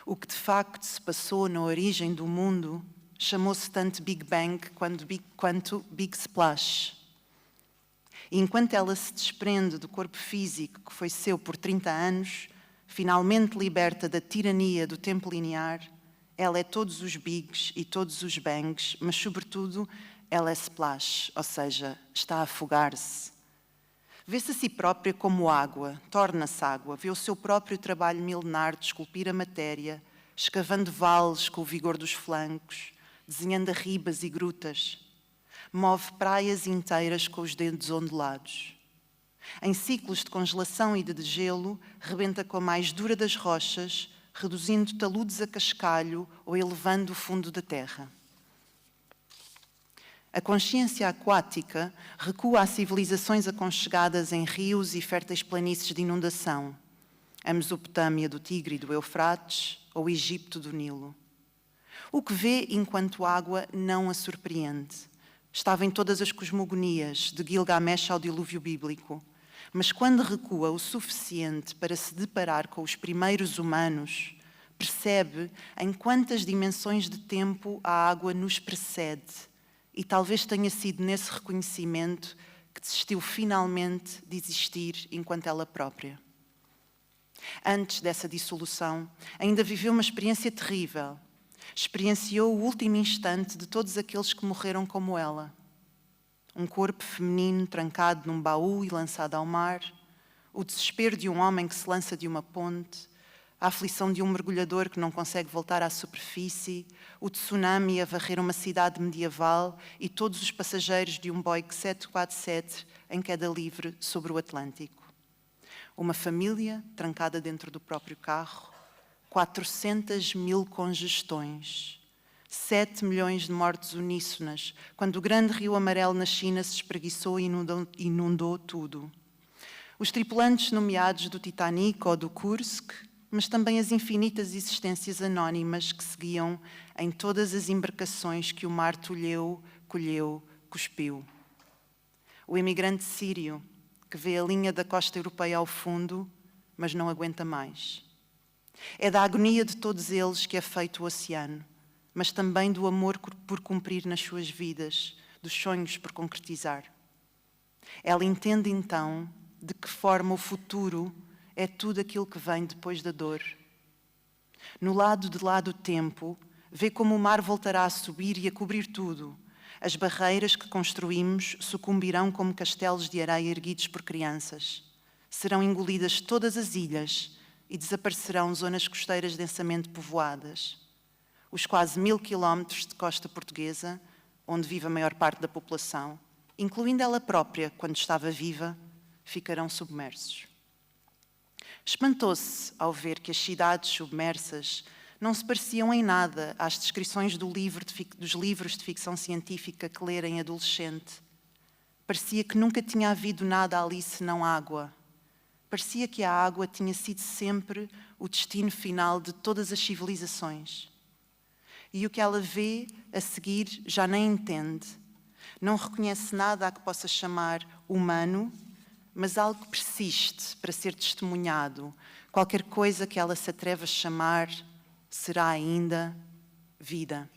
O que de facto se passou na origem do mundo chamou-se tanto Big Bang quanto Big Splash. E enquanto ela se desprende do corpo físico que foi seu por 30 anos, finalmente liberta da tirania do tempo linear, ela é todos os bigs e todos os bangs, mas sobretudo ela é splash, ou seja, está a afogar-se. Vê-se a si própria como água, torna-se água, vê o seu próprio trabalho milenar de esculpir a matéria, escavando vales com o vigor dos flancos, desenhando arribas e grutas. Move praias inteiras com os dedos ondulados. Em ciclos de congelação e de degelo, rebenta com a mais dura das rochas, reduzindo taludes a cascalho ou elevando o fundo da terra. A consciência aquática recua a civilizações aconchegadas em rios e férteis planícies de inundação, a Mesopotâmia do Tigre e do Eufrates ou o Egito do Nilo. O que vê enquanto água não a surpreende. Estava em todas as cosmogonias, de Gilgamesh ao dilúvio bíblico, mas quando recua o suficiente para se deparar com os primeiros humanos, percebe em quantas dimensões de tempo a água nos precede. E talvez tenha sido nesse reconhecimento que desistiu finalmente de existir enquanto ela própria. Antes dessa dissolução, ainda viveu uma experiência terrível. Experienciou o último instante de todos aqueles que morreram como ela. Um corpo feminino trancado num baú e lançado ao mar, o desespero de um homem que se lança de uma ponte, a aflição de um mergulhador que não consegue voltar à superfície, o tsunami a varrer uma cidade medieval e todos os passageiros de um Boeing 747 em queda livre sobre o Atlântico. Uma família trancada dentro do próprio carro, 400 mil congestões, 7 milhões de mortes uníssonas, quando o grande rio amarelo na China se espreguiçou e inundou tudo. Os tripulantes nomeados do Titanic ou do Kursk, mas também as infinitas existências anónimas que seguiam em todas as embarcações que o mar tolheu, colheu, cuspiu. O imigrante sírio, que vê a linha da costa europeia ao fundo, mas não aguenta mais. É da agonia de todos eles que é feito o oceano, mas também do amor por cumprir nas suas vidas, dos sonhos por concretizar. Ela entende então de que forma o futuro é tudo aquilo que vem depois da dor. No lado de lá do tempo, vê como o mar voltará a subir e a cobrir tudo. As barreiras que construímos sucumbirão como castelos de areia erguidos por crianças. Serão engolidas todas as ilhas e desaparecerão zonas costeiras densamente povoadas. Os quase 1000 quilómetros de costa portuguesa onde vive a maior parte da população, incluindo ela própria, quando estava viva, ficarão submersos. Espantou-se ao ver que as cidades submersas não se pareciam em nada às descrições dos livros de ficção científica que lera em adolescente. Parecia que nunca tinha havido nada ali senão água. Parecia que a água tinha sido sempre o destino final de todas as civilizações. E o que ela vê a seguir já nem entende. Não reconhece nada a que possa chamar humano, mas algo que persiste para ser testemunhado. Qualquer coisa que ela se atreve a chamar será ainda vida.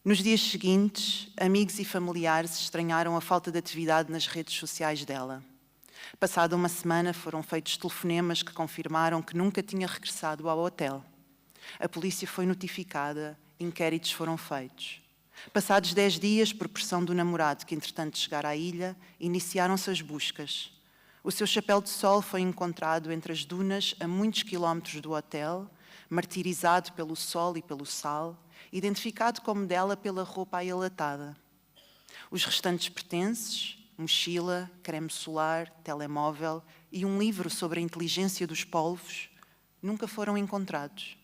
Nos dias seguintes, amigos e familiares estranharam a falta de atividade nas redes sociais dela. Passada uma semana, foram feitos telefonemas que confirmaram que nunca tinha regressado ao hotel. A polícia foi notificada, inquéritos foram feitos. Passados 10 dias, por pressão do namorado que entretanto chegara à ilha, iniciaram-se as buscas. O seu chapéu de sol foi encontrado entre as dunas a muitos quilómetros do hotel, martirizado pelo sol e pelo sal, identificado como dela pela roupa ailatada. Os restantes pertences, mochila, creme solar, telemóvel e um livro sobre a inteligência dos polvos, nunca foram encontrados.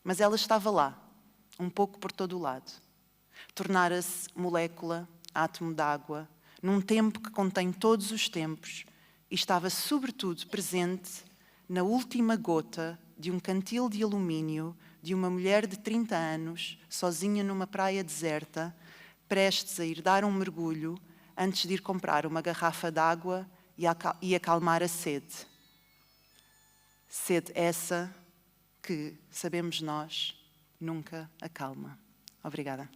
Mas ela estava lá, um pouco por todo o lado. Tornara-se molécula, átomo d'água, num tempo que contém todos os tempos, e estava sobretudo presente na última gota de um cantil de alumínio de uma mulher de 30 anos, sozinha numa praia deserta, prestes a ir dar um mergulho antes de ir comprar uma garrafa d'água e acalmar a sede. Sede essa que, sabemos nós, nunca acalma. Obrigada.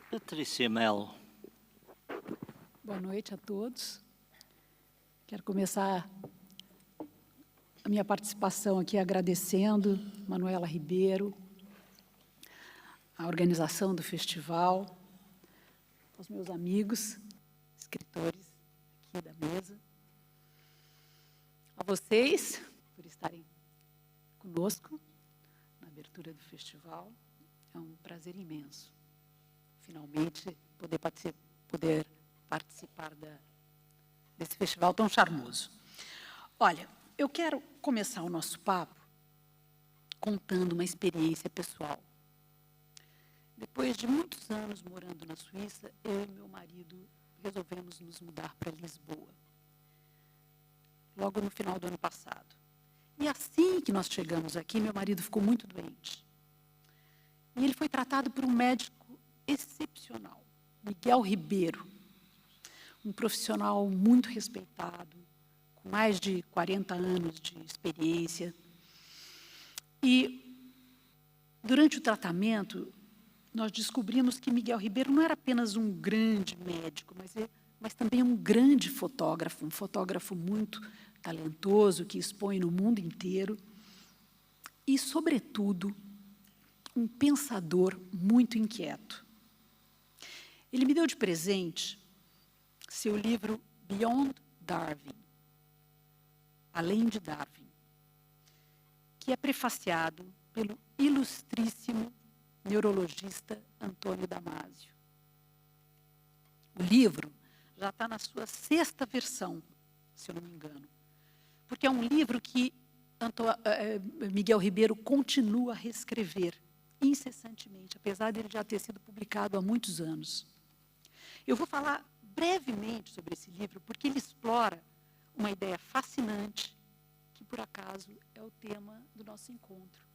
Patrícia Melo. Boa noite a todos. Quero começar a minha participação aqui agradecendo Manuela Ribeiro, a organização do festival, aos meus amigos, escritores aqui da mesa, a vocês por estarem conosco na abertura do festival. É um prazer imenso, finalmente, poder participar desse festival tão charmoso. Olha, eu quero começar o nosso papo contando uma experiência pessoal. Depois de muitos anos morando na Suíça, eu e meu marido resolvemos nos mudar para Lisboa, logo no final do ano passado. E assim que nós chegamos aqui, meu marido ficou muito doente. E ele foi tratado por um médico excepcional, Miguel Ribeiro, um profissional muito respeitado, com mais de 40 anos de experiência. E, durante o tratamento, nós descobrimos que Miguel Ribeiro não era apenas um grande médico, mas também um grande fotógrafo, um fotógrafo muito talentoso, que expõe no mundo inteiro, e, sobretudo, um pensador muito inquieto. Ele me deu de presente seu livro Beyond Darwin, Além de Darwin, que é prefaciado pelo ilustríssimo neurologista Antônio Damasio. O livro já está na sua 6ª versão, se eu não me engano, porque é um livro que Miguel Ribeiro continua a reescrever incessantemente, apesar de ele já ter sido publicado há muitos anos. Eu vou falar brevemente sobre esse livro, porque ele explora uma ideia fascinante, que por acaso é o tema do nosso encontro,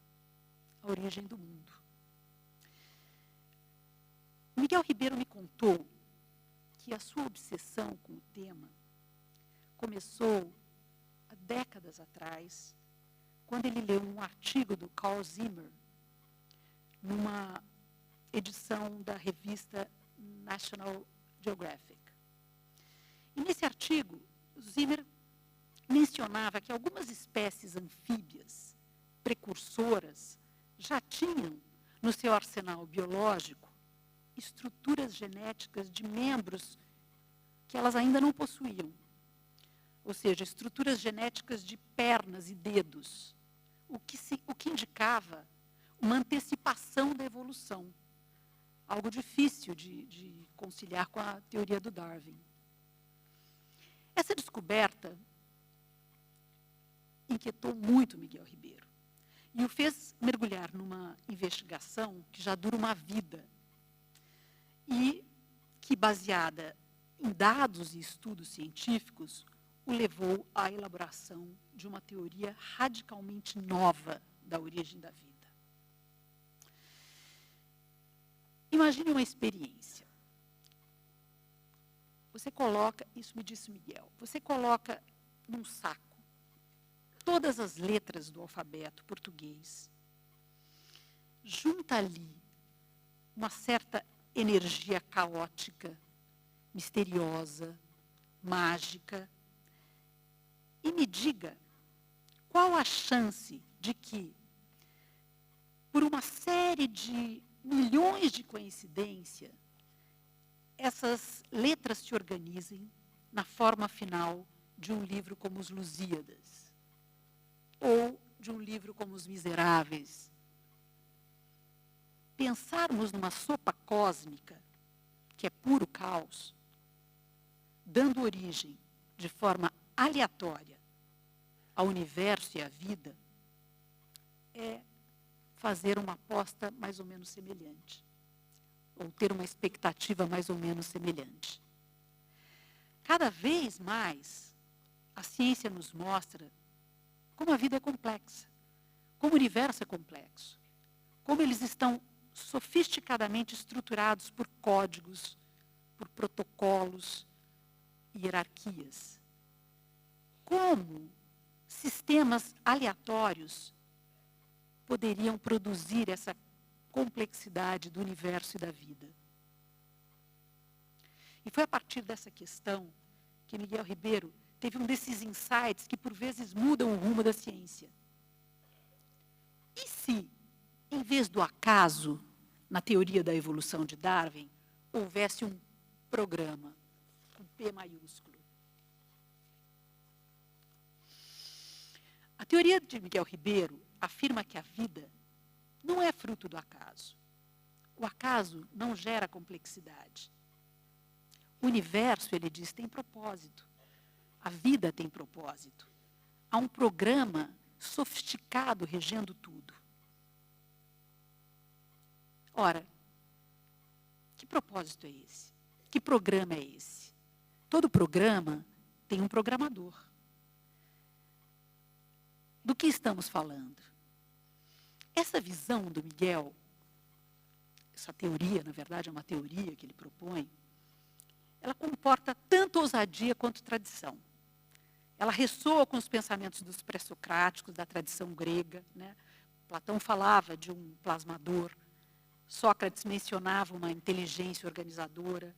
a origem do mundo. Miguel Ribeiro me contou que a sua obsessão com o tema começou há décadas atrás, quando ele leu um artigo do Carl Zimmer, numa edição da revista National Geographic. E nesse artigo, Zimmer mencionava que algumas espécies anfíbias precursoras já tinham no seu arsenal biológico estruturas genéticas de membros que elas ainda não possuíam. Ou seja, estruturas genéticas de pernas e dedos, o que indicava uma antecipação da evolução, algo difícil de conciliar com a teoria do Darwin. Essa descoberta inquietou muito Miguel Ribeiro e o fez mergulhar numa investigação que já dura uma vida e que, baseada em dados e estudos científicos, o levou à elaboração de uma teoria radicalmente nova da origem da vida. Imagine uma experiência. Você coloca, isso me disse Miguel, você coloca num saco todas as letras do alfabeto português, junta ali uma certa energia caótica, misteriosa, mágica, e me diga qual a chance de que, por uma série de milhões de coincidências, essas letras se organizem na forma final de um livro como Os Lusíadas, ou de um livro como Os Miseráveis. Pensarmos numa sopa cósmica, que é puro caos, dando origem, de forma aleatória, ao universo e à vida, é fazer uma aposta mais ou menos semelhante, ou ter uma expectativa mais ou menos semelhante. Cada vez mais, a ciência nos mostra como a vida é complexa, como o universo é complexo, como eles estão sofisticadamente estruturados por códigos, por protocolos e hierarquias. Como sistemas aleatórios poderiam produzir essa complexidade do universo e da vida? E foi a partir dessa questão que Miguel Ribeiro teve um desses insights que, por vezes, mudam o rumo da ciência. E se, em vez do acaso, na teoria da evolução de Darwin, houvesse um programa, com P maiúsculo? A teoria de Miguel Ribeiro afirma que a vida não é fruto do acaso. O acaso não gera complexidade. O universo, ele diz, tem propósito. A vida tem propósito. Há um programa sofisticado regendo tudo. Ora, que propósito é esse? Que programa é esse? Todo programa tem um programador. Do que estamos falando? Essa visão do Miguel, essa teoria, na verdade, é uma teoria que ele propõe, ela comporta tanto ousadia quanto tradição. Ela ressoa com os pensamentos dos pré-socráticos, da tradição grega, né? Platão falava de um plasmador, Sócrates mencionava uma inteligência organizadora,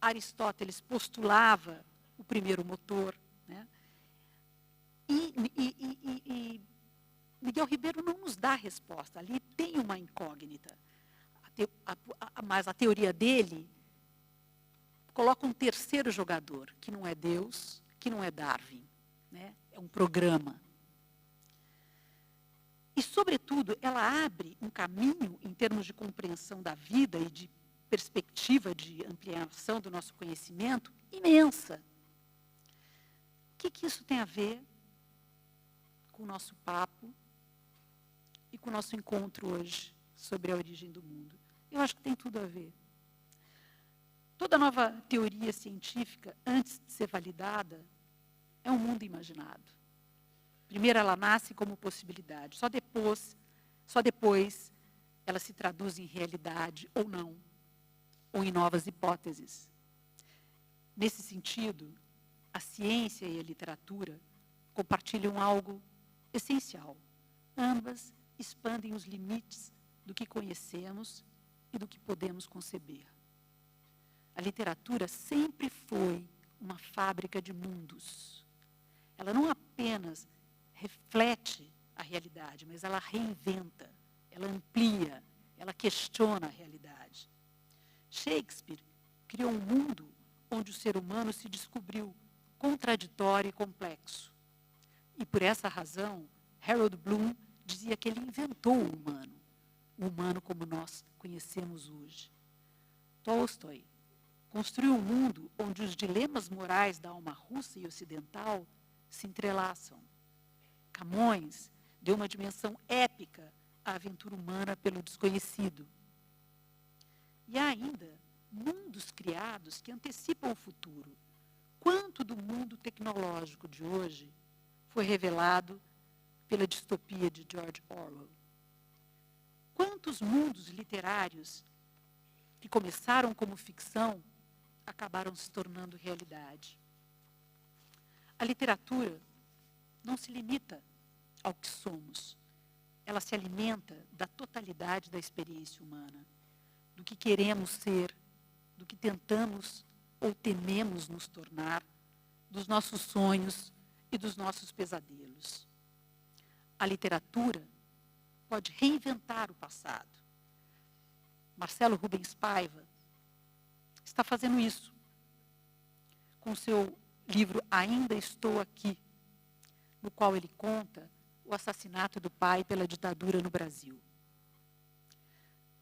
Aristóteles postulava o primeiro motor, né? E Miguel Ribeiro não nos dá resposta, ali tem uma incógnita, mas a teoria dele coloca um terceiro jogador, que não é Deus, que não é Darwin, né? É um programa. E, sobretudo, ela abre um caminho, em termos de compreensão da vida e de perspectiva de ampliação do nosso conhecimento, imensa. O que isso tem a ver com o nosso papo e com o nosso encontro hoje sobre a origem do mundo? Eu acho que tem tudo a ver. Toda nova teoria científica, antes de ser validada, é um mundo imaginado. Primeiro ela nasce como possibilidade, só depois ela se traduz em realidade ou não, ou em novas hipóteses. Nesse sentido, a ciência e a literatura compartilham algo essencial. Ambas expandem os limites do que conhecemos e do que podemos conceber. A literatura sempre foi uma fábrica de mundos. Ela não apenas reflete a realidade, mas ela reinventa, ela amplia, ela questiona a realidade. Shakespeare criou um mundo onde o ser humano se descobriu contraditório e complexo. E por essa razão, Harold Bloom dizia que ele inventou o humano como nós conhecemos hoje. Tolstói construiu um mundo onde os dilemas morais da alma russa e ocidental se entrelaçam. Camões deu uma dimensão épica à aventura humana pelo desconhecido. E há ainda mundos criados que antecipam o futuro. Quanto do mundo tecnológico de hoje foi revelado pela distopia de George Orwell? Quantos mundos literários que começaram como ficção acabaram se tornando realidade? A literatura não se limita ao que somos. Ela se alimenta da totalidade da experiência humana, do que queremos ser, do que tentamos ou tememos nos tornar, dos nossos sonhos e dos nossos pesadelos. A literatura pode reinventar o passado. Marcelo Rubens Paiva está fazendo isso com seu livro Ainda Estou Aqui, no qual ele conta o assassinato do pai pela ditadura no Brasil.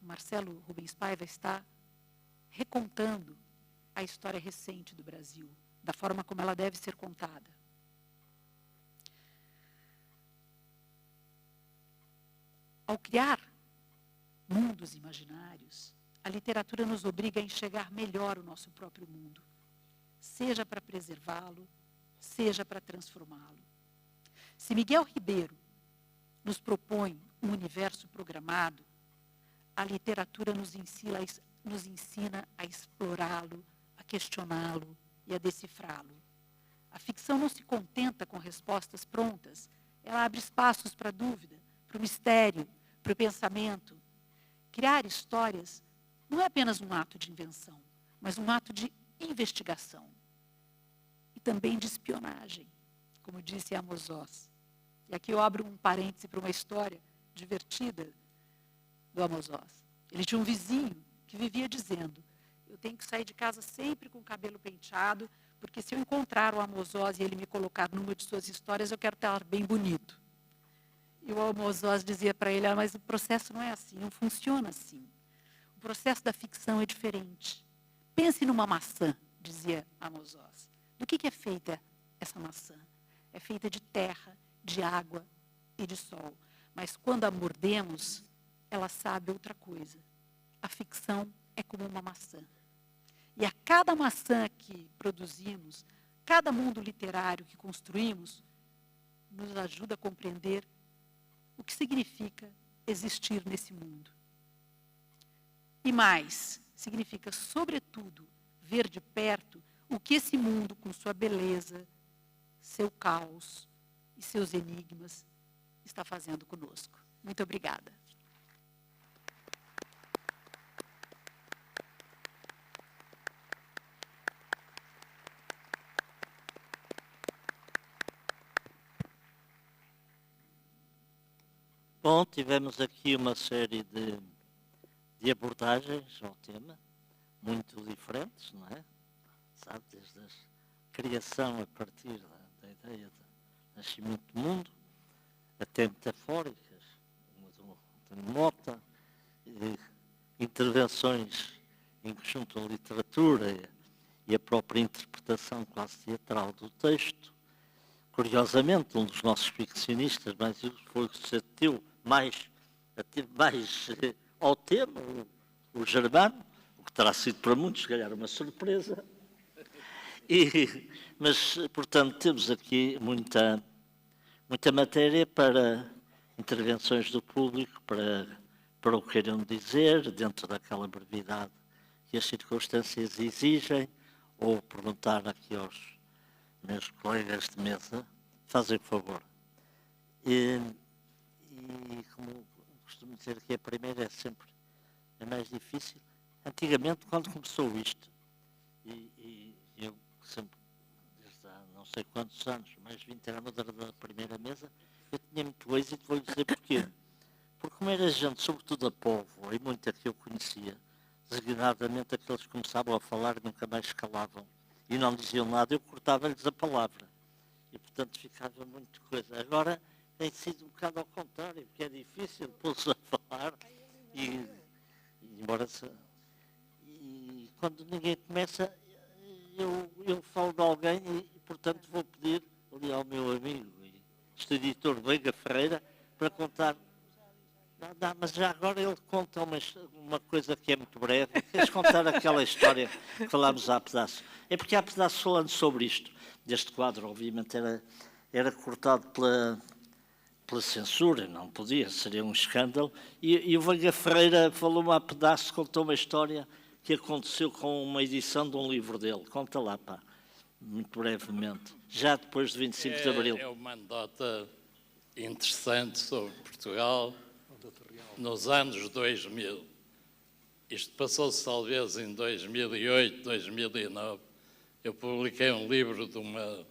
Marcelo Rubens Paiva está recontando a história recente do Brasil, da forma como ela deve ser contada. Ao criar mundos imaginários, a literatura nos obriga a enxergar melhor o nosso próprio mundo, seja para preservá-lo, seja para transformá-lo. Se Miguel Ribeiro nos propõe um universo programado, a literatura nos ensina a explorá-lo, a questioná-lo e a decifrá-lo. A ficção não se contenta com respostas prontas, ela abre espaços para a dúvida, para o mistério, para o pensamento. Criar histórias não é apenas um ato de invenção, mas um ato de investigação e também de espionagem, como disse Amos Oz. E aqui eu abro um parêntese para uma história divertida do Amos Oz. Ele tinha um vizinho que vivia dizendo: eu tenho que sair de casa sempre com o cabelo penteado, porque se eu encontrar o Amos Oz e ele me colocar numa de suas histórias, eu quero estar bem bonito. E o Amos Oz dizia para ele: mas o processo não é assim, não funciona assim. O processo da ficção é diferente. Pense numa maçã, dizia Amos Oz. Do que é feita essa maçã? É feita de terra, de água e de sol. Mas quando a mordemos, ela sabe outra coisa. A ficção é como uma maçã. E a cada maçã que produzimos, cada mundo literário que construímos, nos ajuda a compreender o que significa existir nesse mundo. E mais, significa, sobretudo, ver de perto o que esse mundo, com sua beleza, seu caos e seus enigmas, está fazendo conosco. Muito obrigada. Bom, tivemos aqui uma série de abordagens ao tema, muito diferentes, não é? Sabe, desde a criação a partir da ideia do nascimento do mundo, até metafóricas, uma do Mota, intervenções em conjunto à literatura e a própria interpretação quase teatral do texto. Curiosamente, um dos nossos ficcionistas foi o que se ateu mais ao tema, o Germano, o que terá sido para muitos, se calhar, uma surpresa. Mas, portanto, temos aqui muita matéria para intervenções do público, para o que queiram dizer, dentro daquela brevidade que as circunstâncias exigem, ou perguntar aqui aos meus colegas de mesa, fazem o favor. E como costumo dizer que a primeira é sempre a mais difícil. Antigamente, quando começou isto, e eu sempre, desde há não sei quantos anos, mais de 20 anos da primeira mesa, eu tinha muito êxito, vou dizer porquê. Porque como era gente, sobretudo a povo, e muita que eu conhecia, designadamente aqueles que começavam a falar e nunca mais calavam. E não diziam nada, eu cortava-lhes a palavra. E, portanto, ficava muito coisa. Agora tem sido um bocado ao contrário, porque é difícil pô-los a falar. E quando ninguém começa, eu falo de alguém e, portanto, vou pedir ali ao meu amigo, este editor Veiga Ferreira, para contar. Não, mas já agora ele conta uma coisa que é muito breve. Queres contar aquela história que falámos há pedaço? É porque há pedaço falando sobre isto. Este quadro, obviamente, era cortado pela censura, não podia, seria um escândalo. E o Veiga Ferreira falou-me há pedaço, contou uma história que aconteceu com uma edição de um livro dele. Conta lá, pá, muito brevemente, já depois de 25 de Abril. É uma anedota interessante sobre Portugal nos anos 2000. Isto passou-se talvez em 2008, 2009. Eu publiquei um livro de uma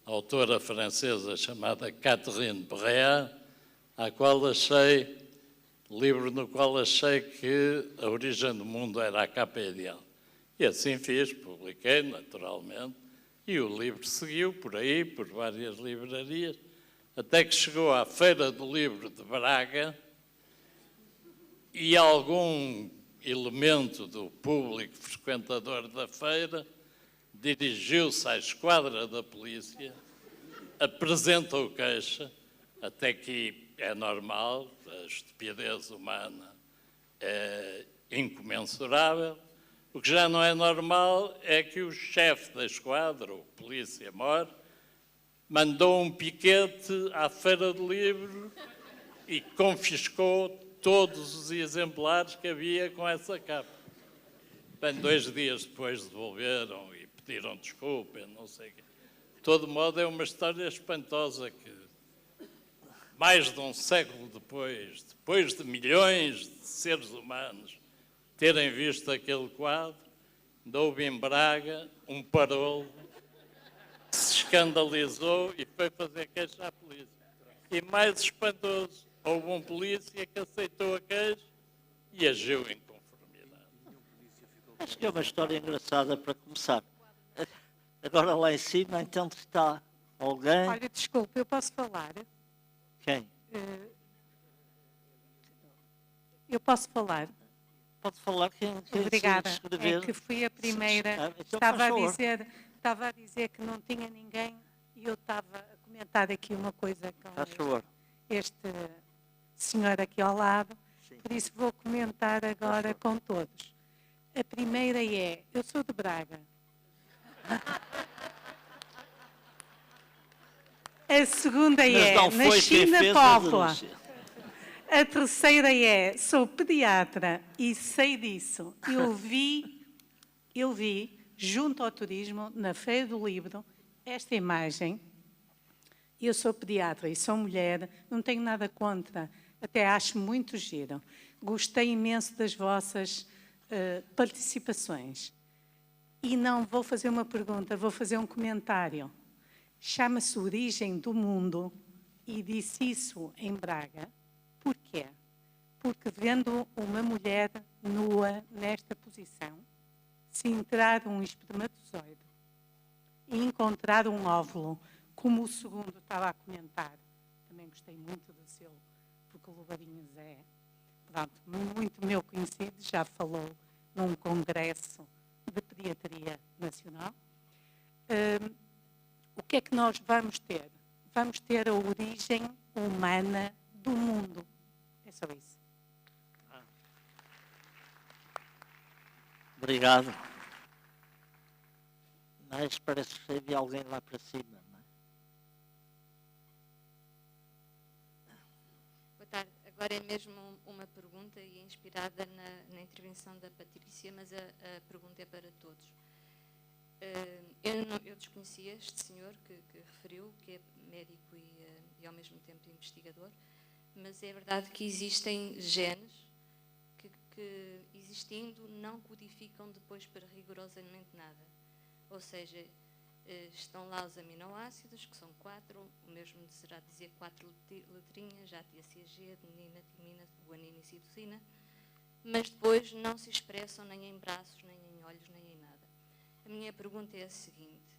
autora francesa chamada Catherine Breillat, livro no qual achei que a origem do mundo era a capa ideal. E assim fiz, publiquei naturalmente, e o livro seguiu por aí, por várias livrarias, até que chegou à Feira do Livro de Braga e algum elemento do público frequentador da feira dirigiu-se à esquadra da polícia, apresentou queixa, até que é normal, a estupidez humana é incomensurável. O que já não é normal é que o chefe da esquadra, o polícia-mor, mandou um piquete à Feira do Livro e confiscou todos os exemplares que havia com essa capa. Bem, 2 dias depois devolveram e pediram desculpa, não sei o quê. De todo modo, é uma história espantosa que, mais de um século depois de milhões de seres humanos terem visto aquele quadro, houve em Braga um parolo que se escandalizou e foi fazer queixa à polícia. E mais espantoso, houve um polícia que aceitou a queixa e agiu em conformidade. Acho que é uma história engraçada para começar. Agora lá em cima, então está alguém... Olha, desculpe, eu posso falar? Quem? Eu posso falar? Pode falar quem Obrigada. escrever. É que fui a primeira. Então Estava a dizer que não tinha ninguém e eu estava a comentar aqui uma coisa com este senhor aqui ao lado. Sim. Por isso vou comentar agora com todos. A primeira é, eu sou de Braga. A segunda é, nasci na Póvoa. A terceira é, sou pediatra e sei disso. Eu vi, junto ao turismo, na Feira do Livro, esta imagem. Eu sou pediatra e sou mulher, não tenho nada contra, até acho muito giro. Gostei imenso das vossas participações. E não vou fazer uma pergunta, vou fazer um comentário. Chama-se Origem do Mundo e disse isso em Braga. Porquê? Porque vendo uma mulher nua nesta posição, se entrar um espermatozoide e encontrar um óvulo, como o segundo estava a comentar, também gostei muito do seu, porque o Louvarinhos é, pronto, muito meu conhecido, já falou num congresso de pediatria nacional. O que é que nós vamos ter? Vamos ter a origem humana do mundo. É só isso. Obrigado. Mas parece que havia alguém lá para cima, não é? Boa tarde. Agora é mesmo uma pergunta e inspirada na intervenção da Patrícia, mas a pergunta é para todos. Eu desconhecia este senhor que referiu, que é médico e ao mesmo tempo investigador, mas é verdade que existem genes que existindo, não codificam depois para rigorosamente nada. Ou seja, estão lá os aminoácidos, que são 4, o mesmo será dizer 4 letrinhas, já TCG, adenina, timina, guanina e citosina, mas depois não se expressam nem em braços, nem em olhos, nem em nada. A minha pergunta é a seguinte: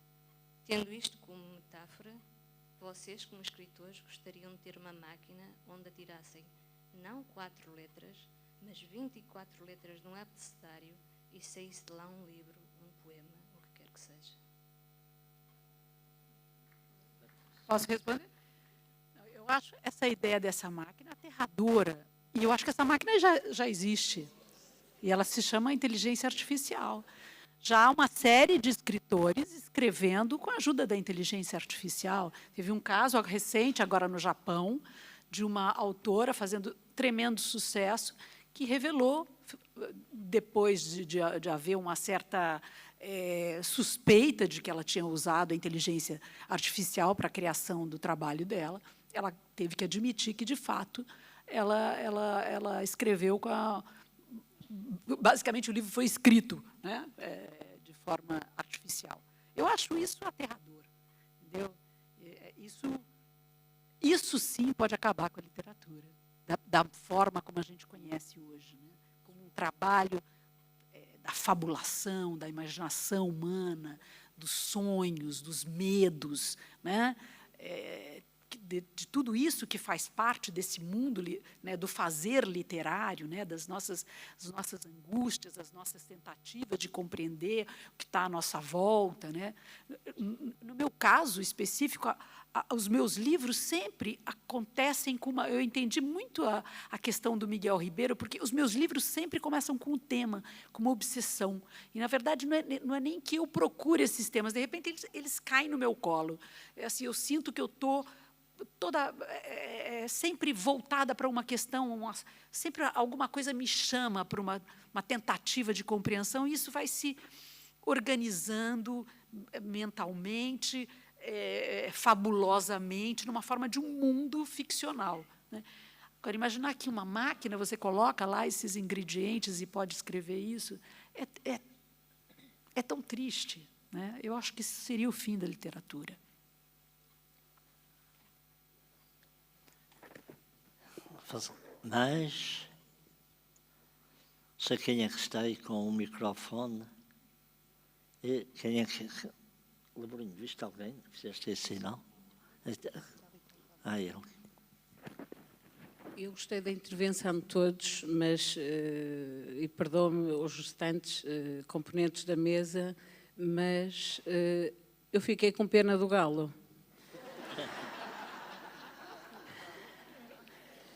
tendo isto como metáfora, vocês, como escritores, gostariam de ter uma máquina onde atirassem não 4 letras, mas 24 letras num abecedário e saísse de lá um livro, um poema, o que quer que seja? Posso responder? Eu acho essa ideia dessa máquina aterradora. E eu acho que essa máquina já existe. E ela se chama inteligência artificial. Já há uma série de escritores escrevendo com a ajuda da inteligência artificial. Teve um caso recente, agora no Japão, de uma autora fazendo tremendo sucesso, que revelou, depois de haver uma certa suspeita de que ela tinha usado a inteligência artificial para a criação do trabalho dela, ela teve que admitir que, de fato, ela escreveu com a... Basicamente, o livro foi escrito, né, de forma artificial. Eu acho isso aterrador, entendeu? Isso sim pode acabar com a literatura, da forma como a gente conhece hoje, né? Como um trabalho da fabulação, da imaginação humana, dos sonhos, dos medos, né? De tudo isso que faz parte desse mundo, né, do fazer literário, né, das nossas angústias, das nossas tentativas de compreender o que está à nossa volta, né. No meu caso específico, os meus livros sempre acontecem com uma... Eu entendi muito a questão do Miguel Ribeiro, porque os meus livros sempre começam com um tema, com uma obsessão. E, na verdade, não é nem que eu procure esses temas. De repente, eles caem no meu colo. Assim, eu sinto que eu estou toda sempre voltada para uma questão, sempre alguma coisa me chama para uma tentativa de compreensão, e isso vai se organizando mentalmente, fabulosamente, numa forma de um mundo ficcional, né? Agora, imaginar que uma máquina, você coloca lá esses ingredientes e pode escrever isso, é tão triste, né? Eu acho que isso seria o fim da literatura. Mas, sei quem é que está aí com o microfone. E quem é que... Lebrinho, viste alguém? Fizeste esse sinal? Ele. Eu gostei da intervenção de todos, mas, e perdoe-me os restantes componentes da mesa, mas eu fiquei com pena do galo.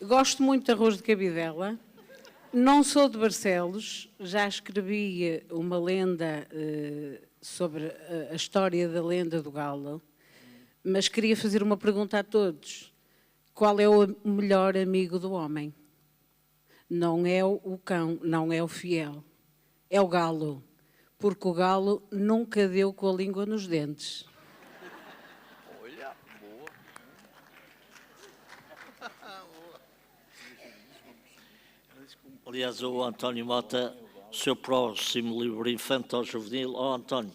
Gosto muito de arroz de cabidela, não sou de Barcelos, já escrevi uma lenda sobre a história da lenda do galo, mas queria fazer uma pergunta a todos. Qual é o melhor amigo do homem? Não é o cão, não é o fiel, é o galo, porque o galo nunca deu com a língua nos dentes. Olha, boa. Aliás, o António Mota, o seu próximo livro infantil-juvenil... António,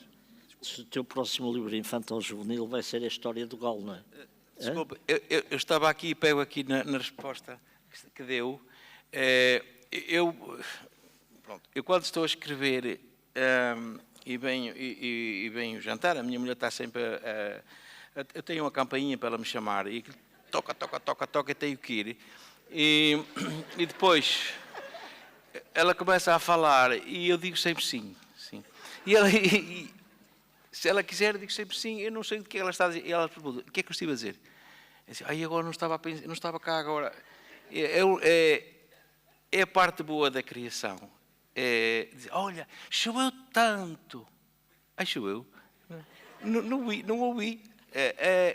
o teu próximo livro infantil-juvenil vai ser a história do galo, não é? Desculpe, eu estava aqui e pego aqui na resposta que deu. Eu quando estou a escrever e venho jantar, a minha mulher está sempre eu tenho uma campainha para ela me chamar e toca, e tenho que ir. E depois ela começa a falar e eu digo sempre sim. E se ela quiser, eu digo sempre sim. Eu não sei do que ela está a dizer. E ela pergunta: o que é que eu estive a dizer? Eu disse: agora não estava a pensar, não estava cá agora. É a parte boa da criação. Dizer: olha, choveu tanto. Choveu? Não ouvi.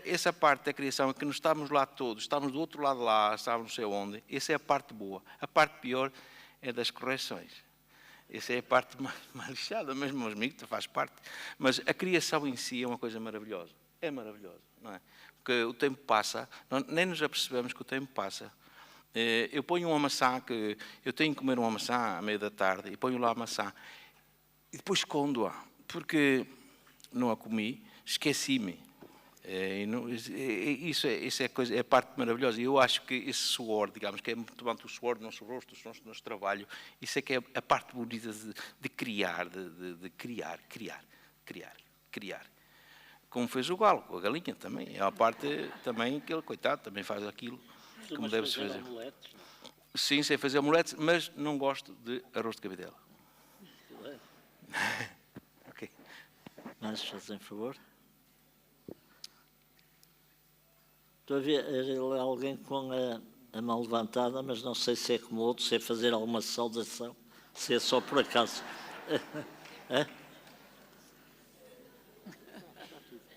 Essa parte da criação é que nós estamos lá todos, estamos do outro lado lá, estamos não sei onde. Essa é a parte boa. A parte pior é das correções. Essa é a parte mais lixada, mesmo os amigos, faz parte. Mas a criação em si é uma coisa maravilhosa. É maravilhosa, não é? Porque o tempo passa, nem nos apercebemos que o tempo passa. Eu ponho uma maçã, que eu tenho que comer uma maçã à meia da tarde, e ponho lá a maçã. E depois escondo-a, porque não a comi, esqueci-me. Isso é a parte maravilhosa. E eu acho que esse suor, digamos, que é muito bom o suor do nosso rosto, do nosso trabalho, isso é que é a parte bonita de criar, de criar. Como fez o galo, a galinha também. É a parte também que ele, coitado, também faz aquilo como deve-se fazer. Sim, sei fazer omeletes, mas não gosto de arroz de cabidela. Ok. Mas fazem favor. Estou a ver alguém com a mão levantada, mas não sei se é como outro, se é fazer alguma saudação, se é só por acaso. É?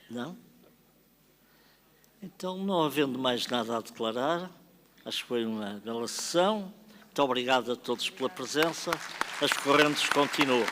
Não? Então, não havendo mais nada a declarar, acho que foi uma bela sessão. Muito obrigado a todos pela presença. As correntes continuam.